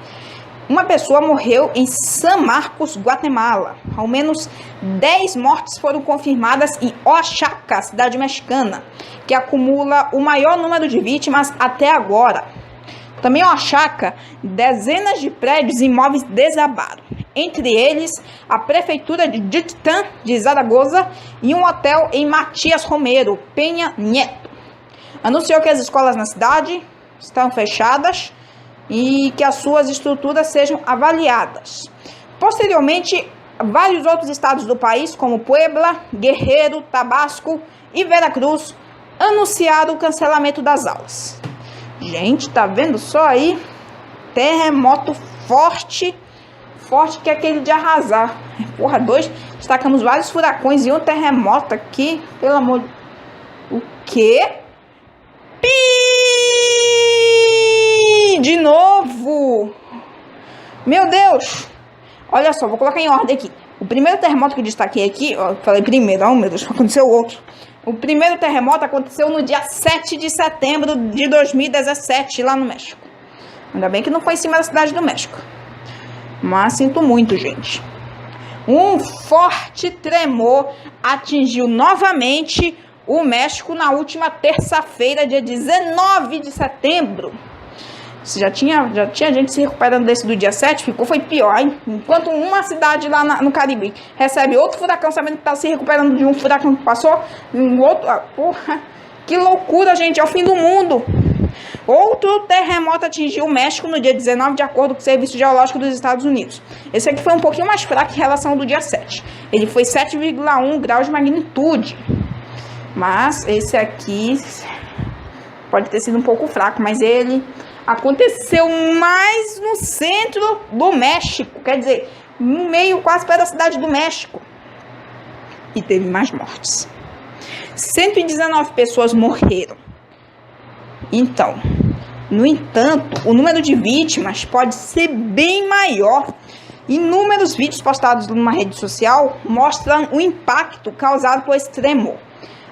Uma pessoa morreu em San Marcos, Guatemala. Ao menos 10 mortes foram confirmadas em Oaxaca, cidade mexicana, que acumula o maior número de vítimas até agora. Também em Oaxaca, dezenas de prédios e imóveis desabaram. Entre eles, a prefeitura de Yucatán de Zaragoza e um hotel em Matias Romero, Penha Nieto. Anunciou que as escolas na cidade estão fechadas e que as suas estruturas sejam avaliadas. Posteriormente, vários outros estados do país, como Puebla, Guerreiro, Tabasco e Veracruz, anunciaram o cancelamento das aulas. Gente, tá vendo só aí? Terremoto forte que é aquele de arrasar. Porra, destacamos vários furacões e um terremoto aqui, pelo amor de... O quê? De novo! Meu Deus! Olha só, vou colocar em ordem aqui. O primeiro terremoto que eu destaquei aqui, ó, falei primeiro, oh meu Deus, aconteceu outro. O primeiro terremoto aconteceu no dia 7 de setembro de 2017, lá no México. Ainda bem que não foi em cima da cidade do México. Mas sinto muito, gente. Um forte tremor atingiu novamente o México na última terça-feira, dia 19 de setembro. Já tinha gente se recuperando desse do dia 7, foi pior, hein? Enquanto uma cidade lá no Caribe recebe outro furacão, sabendo que está se recuperando de um furacão que passou, um outro... Porra, que loucura, gente, é o fim do mundo. Outro terremoto atingiu o México no dia 19, de acordo com o Serviço Geológico dos Estados Unidos. Esse aqui foi um pouquinho mais fraco em relação ao do dia 7. Ele foi 7,1 graus de magnitude. Mas esse aqui pode ter sido um pouco fraco, mas ele aconteceu mais no centro do México, quer dizer, no meio, quase perto da cidade do México. E teve mais mortes. 119 pessoas morreram. Então, no entanto, o número de vítimas pode ser bem maior. Inúmeros vídeos postados numa rede social mostram o impacto causado por esse tremor.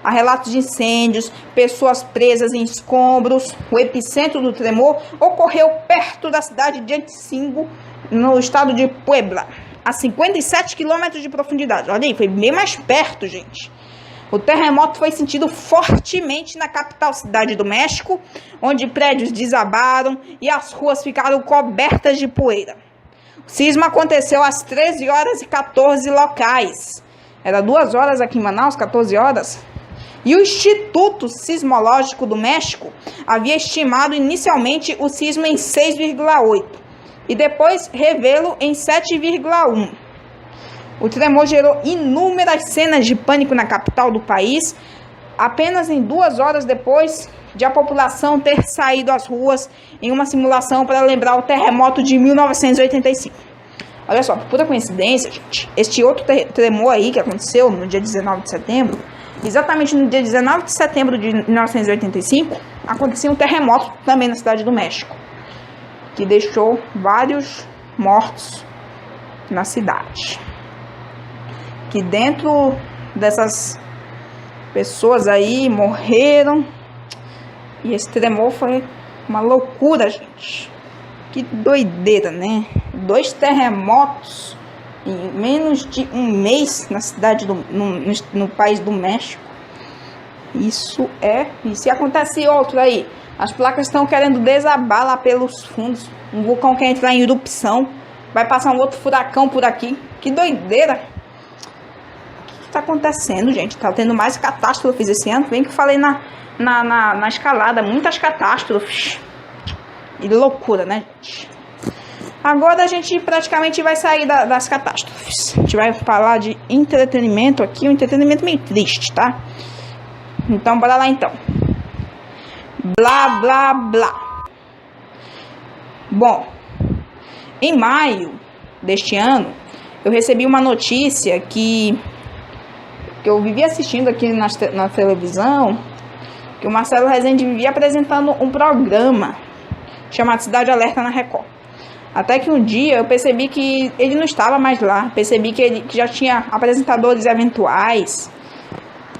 Há relatos de incêndios, pessoas presas em escombros. O epicentro do tremor ocorreu perto da cidade de Antzingo, no estado de Puebla, a 57 quilômetros de profundidade. Olha aí, foi bem mais perto, gente. O terremoto foi sentido fortemente na capital cidade do México, onde prédios desabaram e as ruas ficaram cobertas de poeira. O sismo aconteceu às 13 horas e 14 locais. Era 2 horas aqui em Manaus, 14 horas. E o Instituto Sismológico do México havia estimado inicialmente o sismo em 6,8 e depois revê-lo em 7,1. O tremor gerou inúmeras cenas de pânico na capital do país, apenas em 2 horas depois de a população ter saído às ruas em uma simulação para lembrar o terremoto de 1985. Olha só, por pura coincidência, gente, este outro tremor aí que aconteceu no dia 19 de setembro, exatamente no dia 19 de setembro de 1985, aconteceu um terremoto também na cidade do México, que deixou vários mortos na cidade. Que dentro dessas pessoas aí morreram. E esse tremor foi uma loucura, gente. Que doideira, né? 2 terremotos em menos de um mês na cidade no país do México. Isso é... E se acontece outro aí? As placas estão querendo desabar lá pelos fundos. Um vulcão quer entrar em erupção. Vai passar um outro furacão por aqui. Que doideira! Tá acontecendo, gente? Tá tendo mais catástrofes esse ano. Bem que eu falei na escalada, muitas catástrofes. E loucura, né, gente? Agora a gente praticamente vai sair das catástrofes. A gente vai falar de entretenimento aqui, um entretenimento meio triste, tá? Então, bora lá então. Blá, blá, blá. Bom, em maio deste ano, eu recebi uma notícia que eu vivia assistindo aqui na televisão, que o Marcelo Rezende vivia apresentando um programa chamado Cidade Alerta na Record. Até que um dia eu percebi que ele não estava mais lá, percebi que já tinha apresentadores eventuais.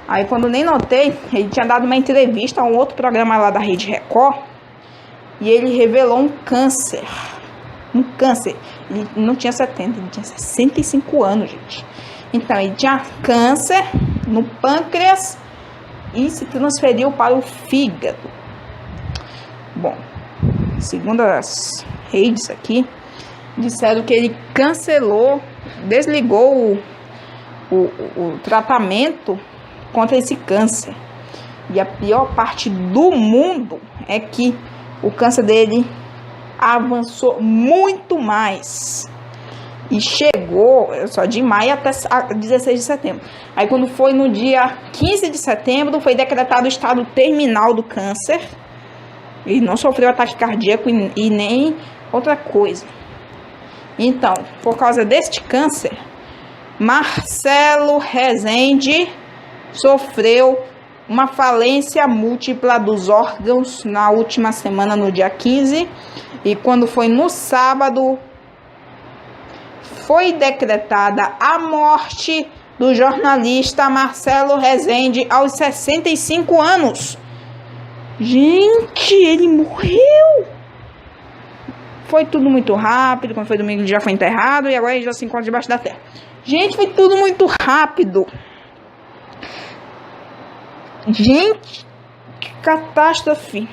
Aí quando nem notei, ele tinha dado uma entrevista a um outro programa lá da Rede Record, e ele revelou um câncer. um câncer. Ele não tinha 70, ele tinha 65 anos, gente. Então, ele tinha câncer no pâncreas e se transferiu para o fígado. Bom, segundo as redes aqui, disseram que ele cancelou, desligou o tratamento contra esse câncer. E a pior parte do mundo é que o câncer dele avançou muito mais. E chegou só de maio até 16 de setembro. Aí quando foi no dia 15 de setembro, foi decretado o estado terminal do câncer. E não sofreu ataque cardíaco e nem outra coisa. Então, por causa deste câncer, Marcelo Rezende sofreu uma falência múltipla dos órgãos na última semana, no dia 15. E quando foi no sábado, foi decretada a morte do jornalista Marcelo Rezende aos 65 anos. Gente, ele morreu! Foi tudo muito rápido. Quando foi domingo, ele já foi enterrado e agora ele já se encontra debaixo da terra. Gente, foi tudo muito rápido. Gente, que catástrofe.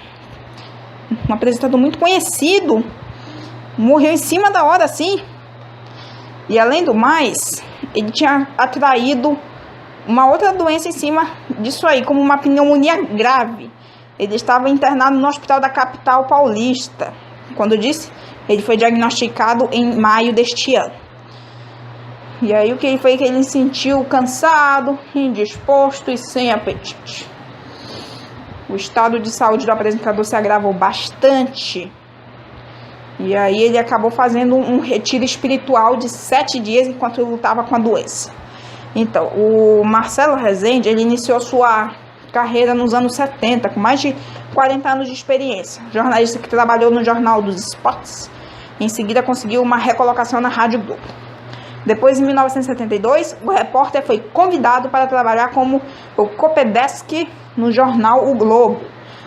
Um apresentador muito conhecido morreu em cima da hora, assim. E além do mais, ele tinha atraído uma outra doença em cima disso aí, como uma pneumonia grave. Ele estava internado no hospital da capital paulista. Quando eu disse, ele foi diagnosticado em maio deste ano. E aí o que foi que ele sentiu cansado, indisposto e sem apetite. O estado de saúde do apresentador se agravou bastante. E aí ele acabou fazendo um retiro espiritual de 7 dias enquanto ele lutava com a doença. Então, o Marcelo Rezende, ele iniciou sua carreira nos anos 70, com mais de 40 anos de experiência. Jornalista que trabalhou no Jornal dos Esportes. Em seguida, conseguiu uma recolocação na Rádio Globo. Depois, em 1972, o repórter foi convidado para trabalhar como o copydesk no jornal O Globo,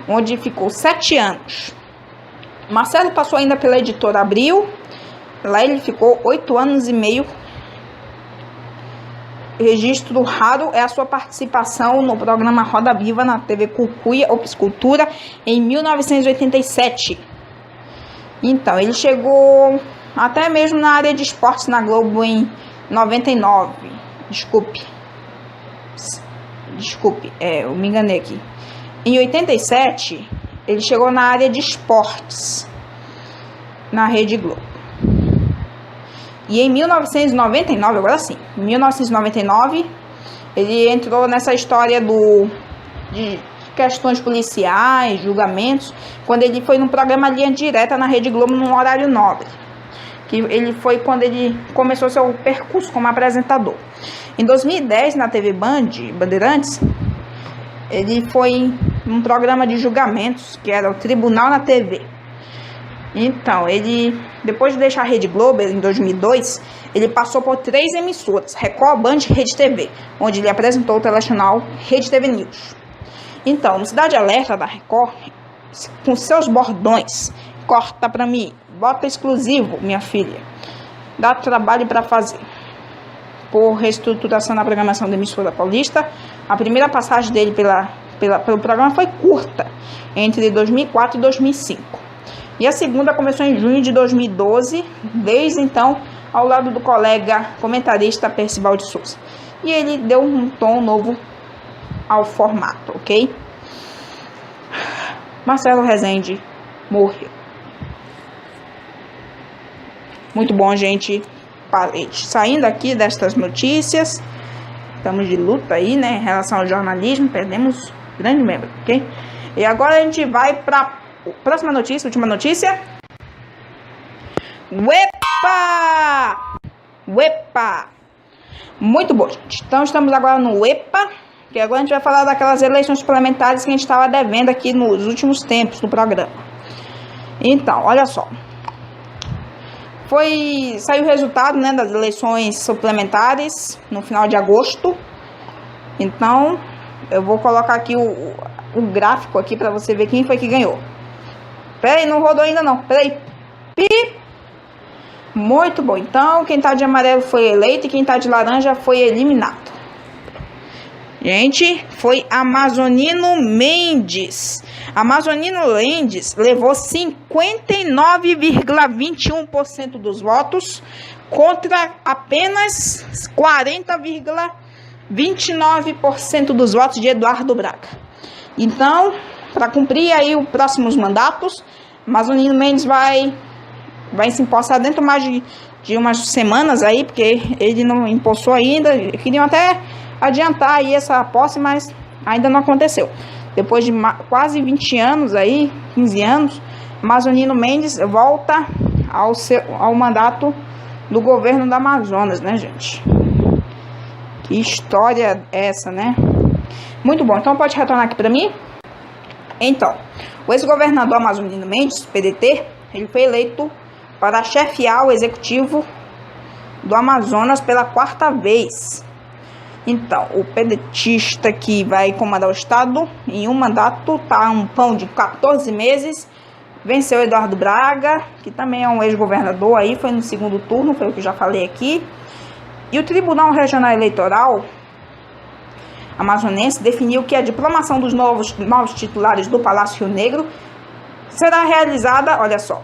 onde ficou 7 anos. Marcelo passou ainda pela editora Abril. Lá ele ficou 8 anos e meio. Registro raro é a sua participação no programa Roda Viva na TV Cucuia Cultura em 1987. Então, ele chegou até mesmo na área de esportes na Globo em 99. Desculpe, eu me enganei aqui. Em 87, ele chegou na área de esportes na Rede Globo. E em 1999, agora sim, em 1999, ele entrou nessa história de questões policiais, julgamentos, quando ele foi num programa Linha Direta na Rede Globo, num horário nobre. Que ele foi quando ele começou seu percurso como apresentador. Em 2010, na TV Bandeirantes, ele foi num programa de julgamentos, que era o Tribunal na TV. Então, ele, depois de deixar a Rede Globo, em 2002, ele passou por 3 emissoras, Record, Band e Rede TV, onde ele apresentou o telejornal Rede TV News. Então, no Cidade Alerta da Record, com seus bordões, corta pra mim, bota exclusivo, minha filha, dá trabalho para fazer. Por reestruturação na programação da emissora paulista, a primeira passagem dele pelo programa foi curta, entre 2004 e 2005. E a segunda começou em junho de 2012, desde então, ao lado do colega comentarista Percival de Souza. E ele deu um tom novo ao formato, ok? Marcelo Rezende morreu. Muito bom, gente. Saindo aqui destas notícias, estamos de luta aí, né, em relação ao jornalismo, perdemos grande membro, ok? E agora a gente vai para próxima notícia, última notícia. Uepa! Muito bom, gente. Então estamos agora no Uepa, que agora a gente vai falar daquelas eleições suplementares que a gente estava devendo aqui nos últimos tempos do programa. Então, olha só. Saiu o resultado, né, das eleições suplementares no final de agosto. Então, eu vou colocar aqui o gráfico aqui para você ver quem foi que ganhou. Peraí, não rodou ainda não. Peraí. Muito bom. Então, quem tá de amarelo foi eleito e quem tá de laranja foi eliminado. Gente, foi Amazonino Mendes. Amazonino Mendes levou 59,21% dos votos contra apenas 40,29% dos votos de Eduardo Braga. Então, para cumprir aí os próximos mandatos, Amazonino Mendes vai se empossar dentro mais de umas semanas aí, porque ele não empossou ainda. Queriam até adiantar aí essa posse, mas ainda não aconteceu. Depois de quase 20 anos aí, 15 anos, Amazonino Mendes volta ao mandato do governo do Amazonas, né, gente? Que história é essa, né? Muito bom. Então pode retornar aqui para mim? Então, o ex-governador Amazonino Mendes, PDT, ele foi eleito para chefiar o executivo do Amazonas pela 4ª vez. Então, o pedetista que vai comandar o estado em um mandato, tá um pão de 14 meses, venceu Eduardo Braga, que também é um ex-governador aí, foi no segundo turno, foi o que eu já falei aqui. E o Tribunal Regional Eleitoral amazonense definiu que a diplomação dos novos titulares do Palácio Rio Negro será realizada, olha só,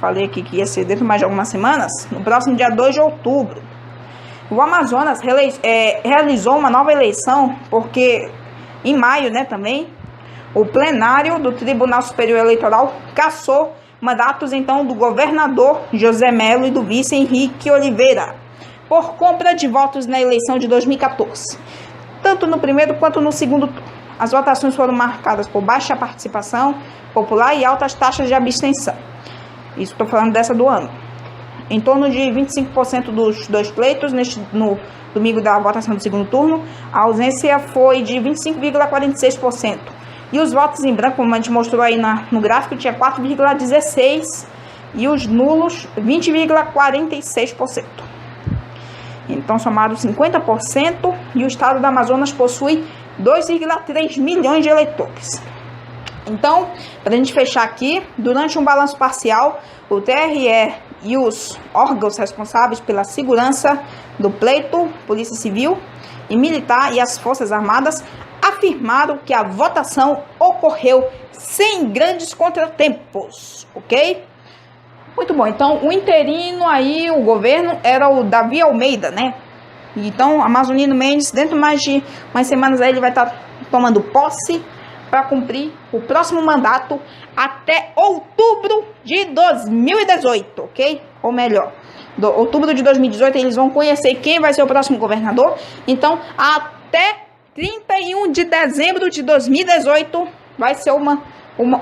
falei aqui que ia ser dentro de mais de algumas semanas, no próximo dia 2 de outubro. O Amazonas realizou uma nova eleição, porque em maio, né, também, o plenário do Tribunal Superior Eleitoral cassou mandatos, então, do governador José Melo e do vice Henrique Oliveira, por compra de votos na eleição de 2014, tanto no primeiro quanto no segundo turno. As votações foram marcadas por baixa participação popular e altas taxas de abstenção. Isso estou falando dessa do ano. Em torno de 25% dos dois pleitos, no domingo da votação do segundo turno, a ausência foi de 25,46%. E os votos em branco, como a gente mostrou aí no gráfico, tinha 4,16%. E os nulos, 20,46%. Então, somados 50%, e o estado do Amazonas possui 2,3 milhões de eleitores. Então, para a gente fechar aqui, durante um balanço parcial, o TRE e os órgãos responsáveis pela segurança do pleito, Polícia Civil e Militar e as Forças Armadas, afirmaram que a votação ocorreu sem grandes contratempos, ok? Muito bom, então o interino aí, o governo, era o Davi Almeida, né? Então, Amazonino Mendes, dentro de mais de umas semanas aí, ele vai estar tomando posse para cumprir o próximo mandato até outubro de 2018, ok? Ou melhor, outubro de 2018 eles vão conhecer quem vai ser o próximo governador. Então, até 31 de dezembro de 2018 vai ser o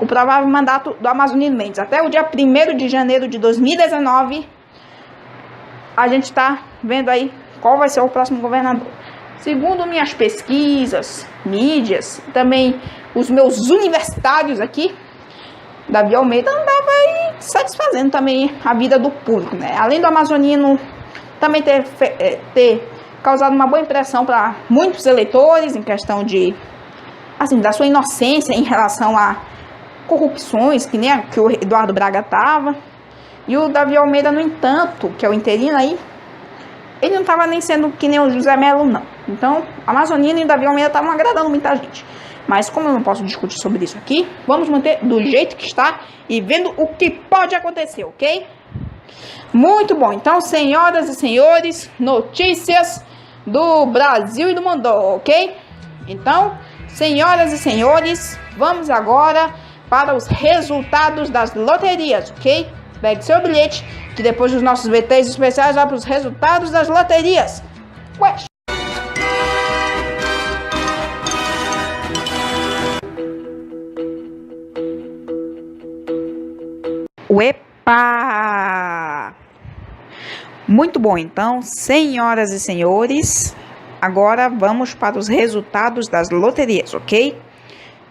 provável mandato do Amazonino Mendes. Até o dia 1º de janeiro de 2019, a gente está vendo aí qual vai ser o próximo governador. Segundo minhas pesquisas, mídias, também os meus universitários aqui, Davi Almeida andava aí satisfazendo também a vida do público, né? Além do Amazonino também ter causado uma boa impressão para muitos eleitores em questão de, assim, da sua inocência em relação a corrupções, que nem que o Eduardo Braga estava. E o Davi Almeida, no entanto, que é o interino aí, ele não estava nem sendo que nem o José Melo, não. Então, Amazonino e o Davi Almeida estavam agradando muita gente. Mas como eu não posso discutir sobre isso aqui, vamos manter do jeito que está e vendo o que pode acontecer, ok? Muito bom. Então, senhoras e senhores, notícias do Brasil e do mundo, ok? Então, senhoras e senhores, vamos agora para os resultados das loterias, ok? Pegue seu bilhete, que depois dos nossos VTs especiais vai para os resultados das loterias. Ué. Uepa! Muito bom, então, senhoras e senhores, agora vamos para os resultados das loterias, ok?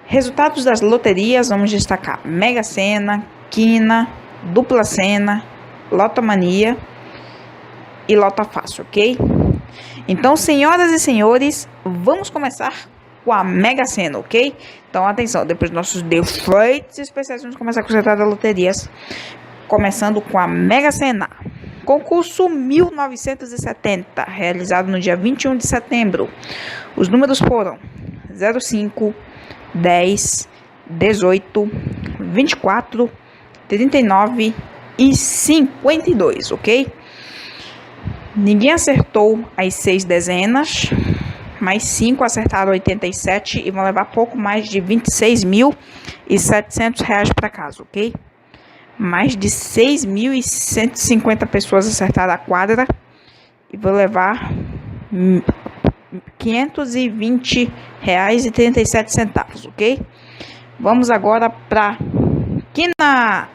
Resultados das loterias, vamos destacar Mega Sena, Quina, Dupla Sena, Lotomania e Lota Fácil, ok? Então, senhoras e senhores, vamos começar com a Mega Sena, ok? Então, atenção, depois dos nossos defeitos especiais, vamos começar com o resultado das loterias, começando com a Mega Sena. Concurso 1970, realizado no dia 21 de setembro. Os números foram 05, 10, 18, 24, 39 e 52, ok? Ninguém acertou as 6 dezenas, mas 5 acertaram 87 e vão levar pouco mais de R$ 26.700 para casa, ok? Mais de 6.150 pessoas acertaram a quadra e vão levar R$ 520,37, ok? Vamos agora para quina.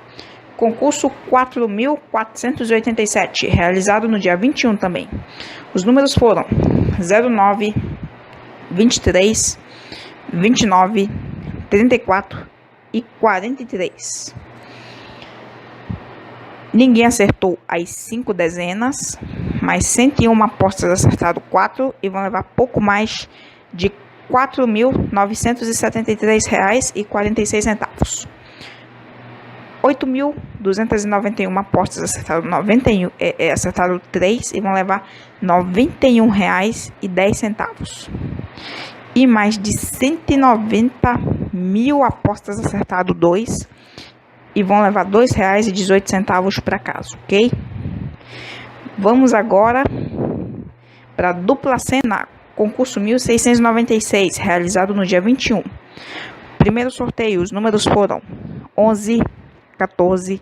Concurso 4.487, realizado no dia 21 também. Os números foram 09, 23, 29, 34 e 43. Ninguém acertou as 5 dezenas, mas 101 apostas acertaram 4 e vão levar pouco mais de R$ 4.973,46. 8.291 apostas acertaram 3 e vão levar R$ 91,10. E mais de 190 mil apostas acertaram 2 e vão levar R$ 2,18 para casa, ok? Vamos agora para a dupla cena, concurso 1696, realizado no dia 21. Primeiro sorteio, os números foram 11, 14,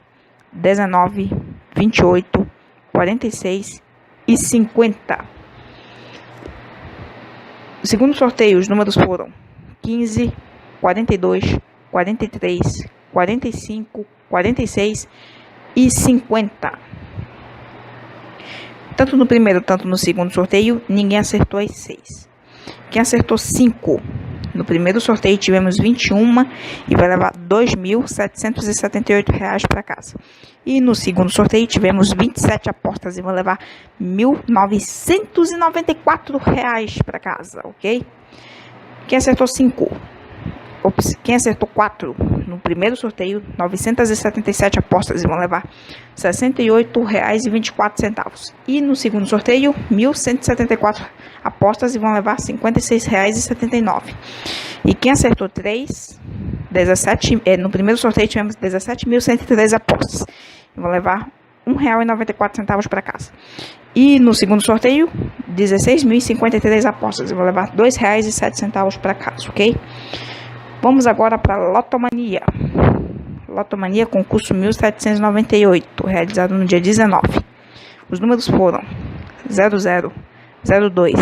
19, 28, 46 e 50. O segundo sorteio, os números foram 15, 42, 43, 45, 46 e 50. Tanto no primeiro, tanto no segundo sorteio, ninguém acertou as 6. Quem acertou 5? No primeiro sorteio tivemos 21 e vai levar R$ 2.778 para casa. E no segundo sorteio tivemos 27 apostas e vão levar R$ 1.994 para casa, ok? Quem acertou 5? Quem acertou 4? No primeiro sorteio, 977 apostas e vão levar R$ 68,24. E no segundo sorteio, 1.174 apostas e vão levar R$ 56,79. E quem acertou 3, 17, no primeiro sorteio tivemos 17.103 apostas e vão levar R$ 1,94 para casa. E no segundo sorteio, 16.053 apostas e vão levar R$ 2,07 para casa, ok? Vamos agora para a Lotomania. Lotomania, concurso 1798, realizado no dia 19. Os números foram 00, 02,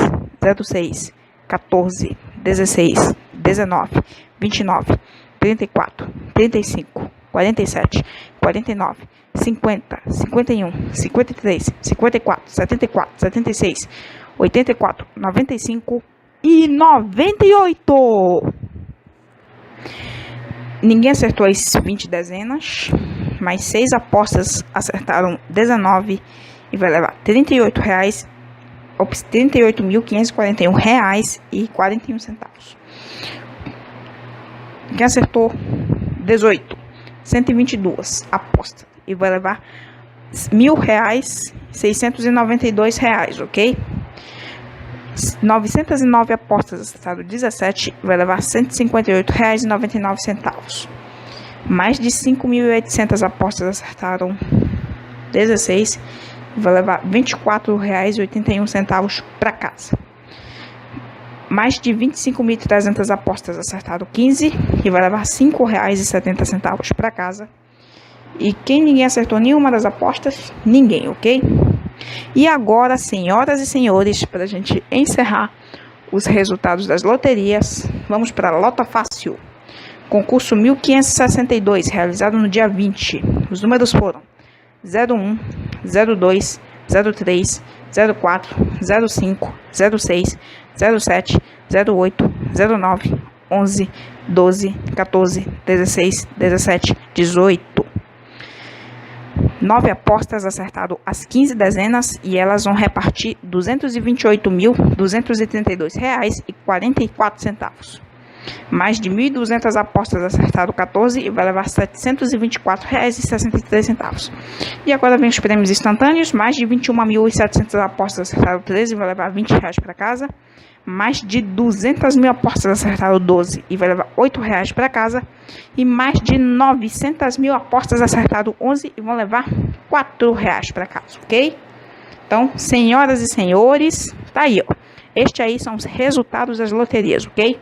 06, 14, 16, 19, 29, 34, 35, 47, 49, 50, 51, 53, 54, 74, 76, 84, 95 e 98. Ninguém acertou as 20 dezenas, mas 6 apostas acertaram 19 e vai levar R$ 38.541,41. Quem acertou 18, 122 apostas e vai levar R$ 1.692, ok? 909 apostas acertaram 17 vai levar R$ 158,99. Mais de 5.800 apostas acertaram 16 vai levar R$ 24,81 para casa. Mais de 25.300 apostas acertaram 15 e vai levar R$ 5,70 para casa. E quem ninguém acertou nenhuma das apostas? Ninguém, ok? E agora, senhoras e senhores, para a gente encerrar os resultados das loterias, vamos para a Lota Fácil. Concurso 1562, realizado no dia 20. Os números foram 01, 02, 03, 04, 05, 06, 07, 08, 09, 11, 12, 14, 16, 17, 18. 9 apostas acertaram as 15 dezenas e elas vão repartir R$ 228.232,44. Mais de 1.200 apostas acertaram 14 e vai levar R$ 724,63. E agora vem os prêmios instantâneos. Mais de 21.700 apostas acertaram 13 e vai levar R$ 20 para casa. Mais de 200.000 apostas acertaram 12 e vai levar R$ 8 para casa. E mais de 900.000 apostas acertaram 11 e vão levar R$ 4 para casa, ok? Então, senhoras e senhores, tá aí, ó. Estes aí são os resultados das loterias, ok?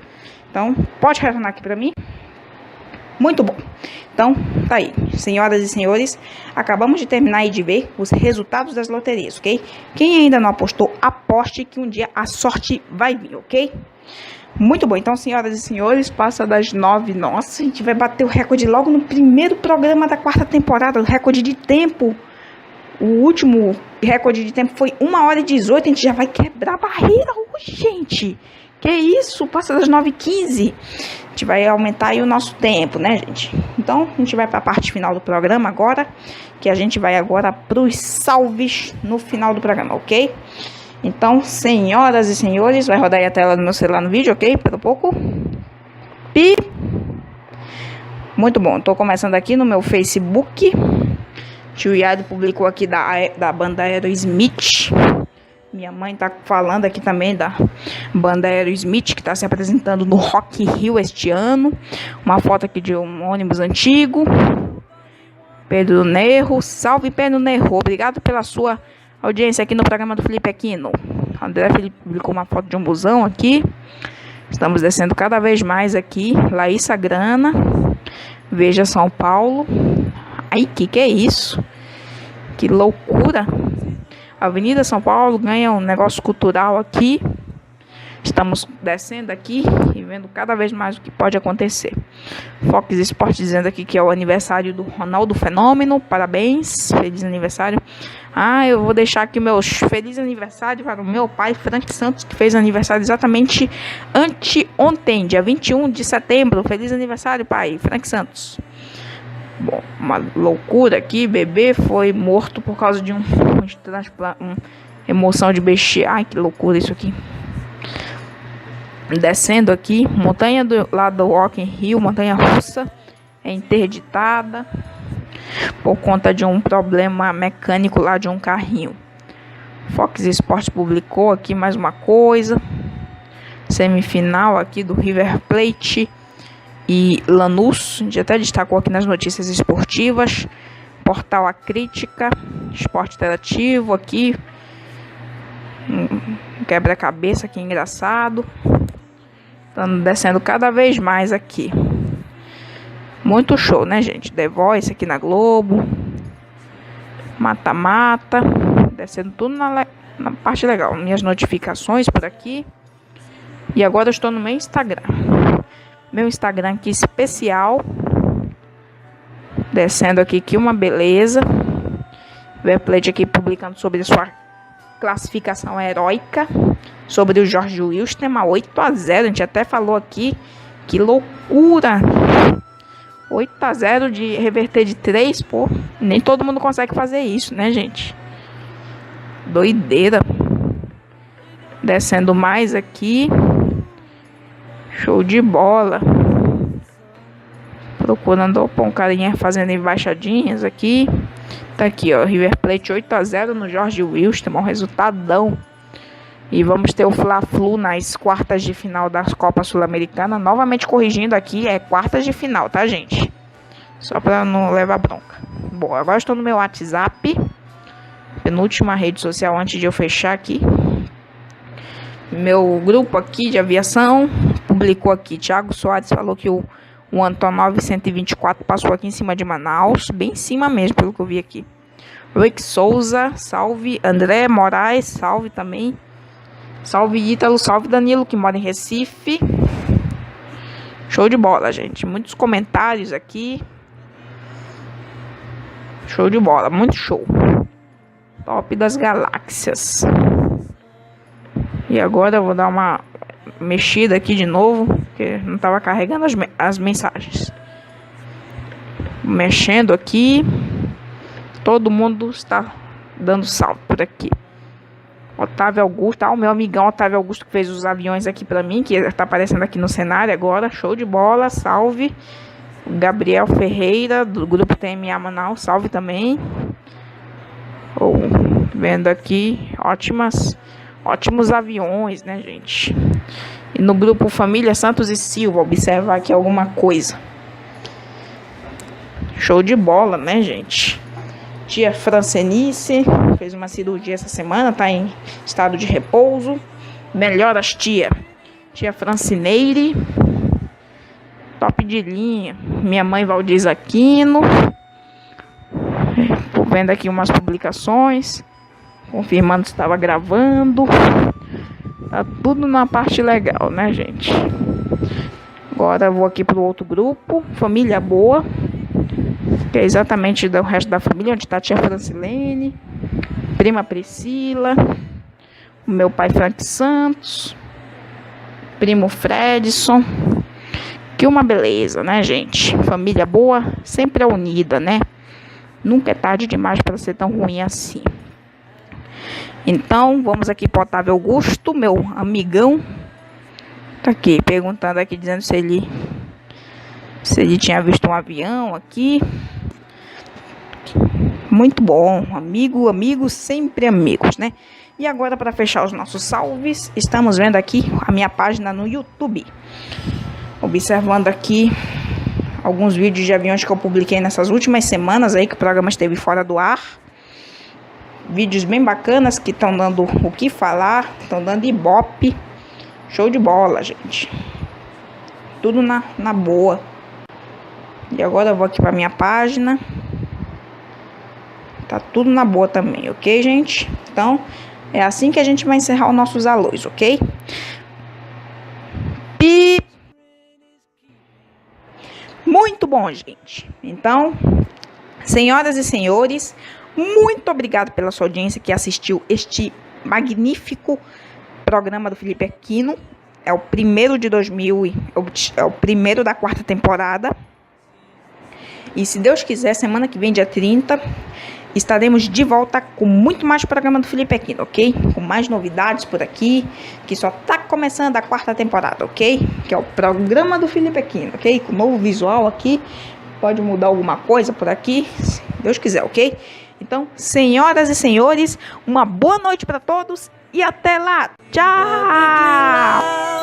Então, pode retornar aqui para mim. Muito bom. Então, tá aí. Senhoras e senhores, acabamos de terminar aí de ver os resultados das loterias, ok? Quem ainda não apostou, aposte que um dia a sorte vai vir, ok? Muito bom. Então, senhoras e senhores, passa das 9. Nossa, a gente vai bater o recorde logo no primeiro programa da 4ª temporada. O recorde de tempo. O último recorde de tempo foi 1h18. A gente já vai quebrar a barreira hoje, gente. Que isso? Passa das 9h15. A gente vai aumentar aí o nosso tempo, né, gente? Então, a gente vai para a parte final do programa agora. Que a gente vai agora para os salves no final do programa, ok? Então, senhoras e senhores, vai rodar aí a tela do meu celular no vídeo, ok? Pelo pouco. E... muito bom. Estou começando aqui no meu Facebook. Tio Iado publicou aqui da banda Aerosmith. Minha mãe tá falando aqui também da banda Aerosmith, que está se apresentando no Rock in Rio este ano. Uma foto aqui de um ônibus antigo. Pedro Nerro. Salve, Pedro Nerro. Obrigado pela sua audiência aqui no programa do Felipe Aquino. André Felipe publicou uma foto de um busão aqui. Estamos descendo cada vez mais aqui. Laísa Grana. Veja São Paulo. Ai, que é isso? Que loucura! Avenida São Paulo ganha um negócio cultural aqui. Estamos descendo aqui e vendo cada vez mais o que pode acontecer. Fox Sports dizendo aqui que é o aniversário do Ronaldo Fenômeno. Parabéns, feliz aniversário. Ah, eu vou deixar aqui meus feliz aniversário para o meu pai, Frank Santos, que fez aniversário exatamente anteontem, dia 21 de setembro. Feliz aniversário, pai, Frank Santos. Bom, uma loucura aqui, bebê foi morto por causa de uma emoção de bestiário. Ai, que loucura isso aqui. Descendo aqui, montanha do lado do Rock in Rio, montanha russa, é interditada por conta de um problema mecânico lá de um carrinho. Fox Sports publicou aqui mais uma coisa. Semifinal aqui do River Plate e Lanús, a gente até destacou aqui nas notícias esportivas. Portal A Crítica, Esporte Interativo aqui. Quebra-cabeça, que engraçado. Estamos descendo cada vez mais aqui. Muito show, né, gente? The Voice aqui na Globo. Mata-mata. Descendo tudo na parte legal. Minhas notificações por aqui. E agora eu estou no meu Instagram. Meu Instagram aqui especial. Descendo aqui, que uma beleza. River Plate aqui publicando sobre sua classificação heróica. Sobre o Jorge Wilstermann, 8-0. A gente até falou aqui. Que loucura. 8-0 de reverter de 3, pô. Nem todo mundo consegue fazer isso, né, gente? Doideira. Descendo mais aqui. Show de bola. Procurando um carinha fazendo embaixadinhas aqui. Tá aqui, ó. River Plate 8-0 no Jorge Wilstermann. Um resultadão. E vamos ter o Fla-Flu nas quartas de final da Copa Sul-Americana. Novamente corrigindo aqui, é quartas de final, tá, gente? Só pra não levar bronca. Bom, agora estou no meu WhatsApp. Penúltima rede social antes de eu fechar aqui. Meu grupo aqui de aviação publicou aqui. Thiago Soares falou que o Antonov 124 passou aqui em cima de Manaus. Bem em cima mesmo, pelo que eu vi aqui. Rick Souza, salve. André Moraes, salve também. Salve Ítalo, salve Danilo, que mora em Recife. Show de bola, gente. Muitos comentários aqui. Show de bola, muito show. Top das galáxias. E agora eu vou dar uma mexida aqui de novo, porque não estava carregando as mensagens. Mexendo aqui. Todo mundo está dando salve por aqui. Otávio Augusto, o meu amigão Otávio Augusto que fez os aviões aqui pra mim, que tá aparecendo aqui no cenário agora. Show de bola, salve. Gabriel Ferreira, do grupo TMA Manaus, salve também. Vendo aqui, ótimos aviões, né, gente? E no grupo Família Santos e Silva, observar aqui alguma coisa. Show de bola, né, gente? Tia Francenice fez uma cirurgia essa semana, tá em estado de repouso. Melhoras, tia. Tia Francineire, top de linha. Minha mãe Valdiz Aquino. Tô vendo aqui umas publicações, confirmando que estava gravando. Tá tudo na parte legal, né, gente? Agora eu vou aqui pro outro grupo, Família Boa, que é exatamente do resto da família, onde está a tia Francilene, prima Priscila, o meu pai Frank Santos, primo Fredson. Que uma beleza, né, gente? Família boa sempre é unida, né? Nunca é tarde demais para ser tão ruim assim. Então, vamos aqui para o Otávio Augusto, meu amigão. Tá aqui, perguntando aqui, dizendo se ele tinha visto um avião aqui. Muito bom, amigo, sempre amigos, né? E agora, para fechar os nossos salves, estamos vendo aqui a minha página no YouTube. Observando aqui alguns vídeos de aviões que eu publiquei nessas últimas semanas aí, que o programa esteve fora do ar. Vídeos bem bacanas que estão dando o que falar, estão dando ibope. Show de bola, gente. Tudo na boa. E agora eu vou aqui para minha página. Tá tudo na boa também, ok, gente? Então, é assim que a gente vai encerrar os nossos alôs, ok? Muito bom, gente. Então, senhoras e senhores, muito obrigado pela sua audiência que assistiu este magnífico programa do Felipe Aquino. É o primeiro de 2000, é o primeiro da 4ª temporada. E se Deus quiser, semana que vem, dia 30, estaremos de volta com muito mais programa do Felipe Aquino, ok? Com mais novidades por aqui, que só tá começando a 4ª temporada, ok? Que é o programa do Felipe Aquino, ok? Com novo visual aqui, pode mudar alguma coisa por aqui, se Deus quiser, ok? Então, senhoras e senhores, uma boa noite para todos e até lá. Tchau!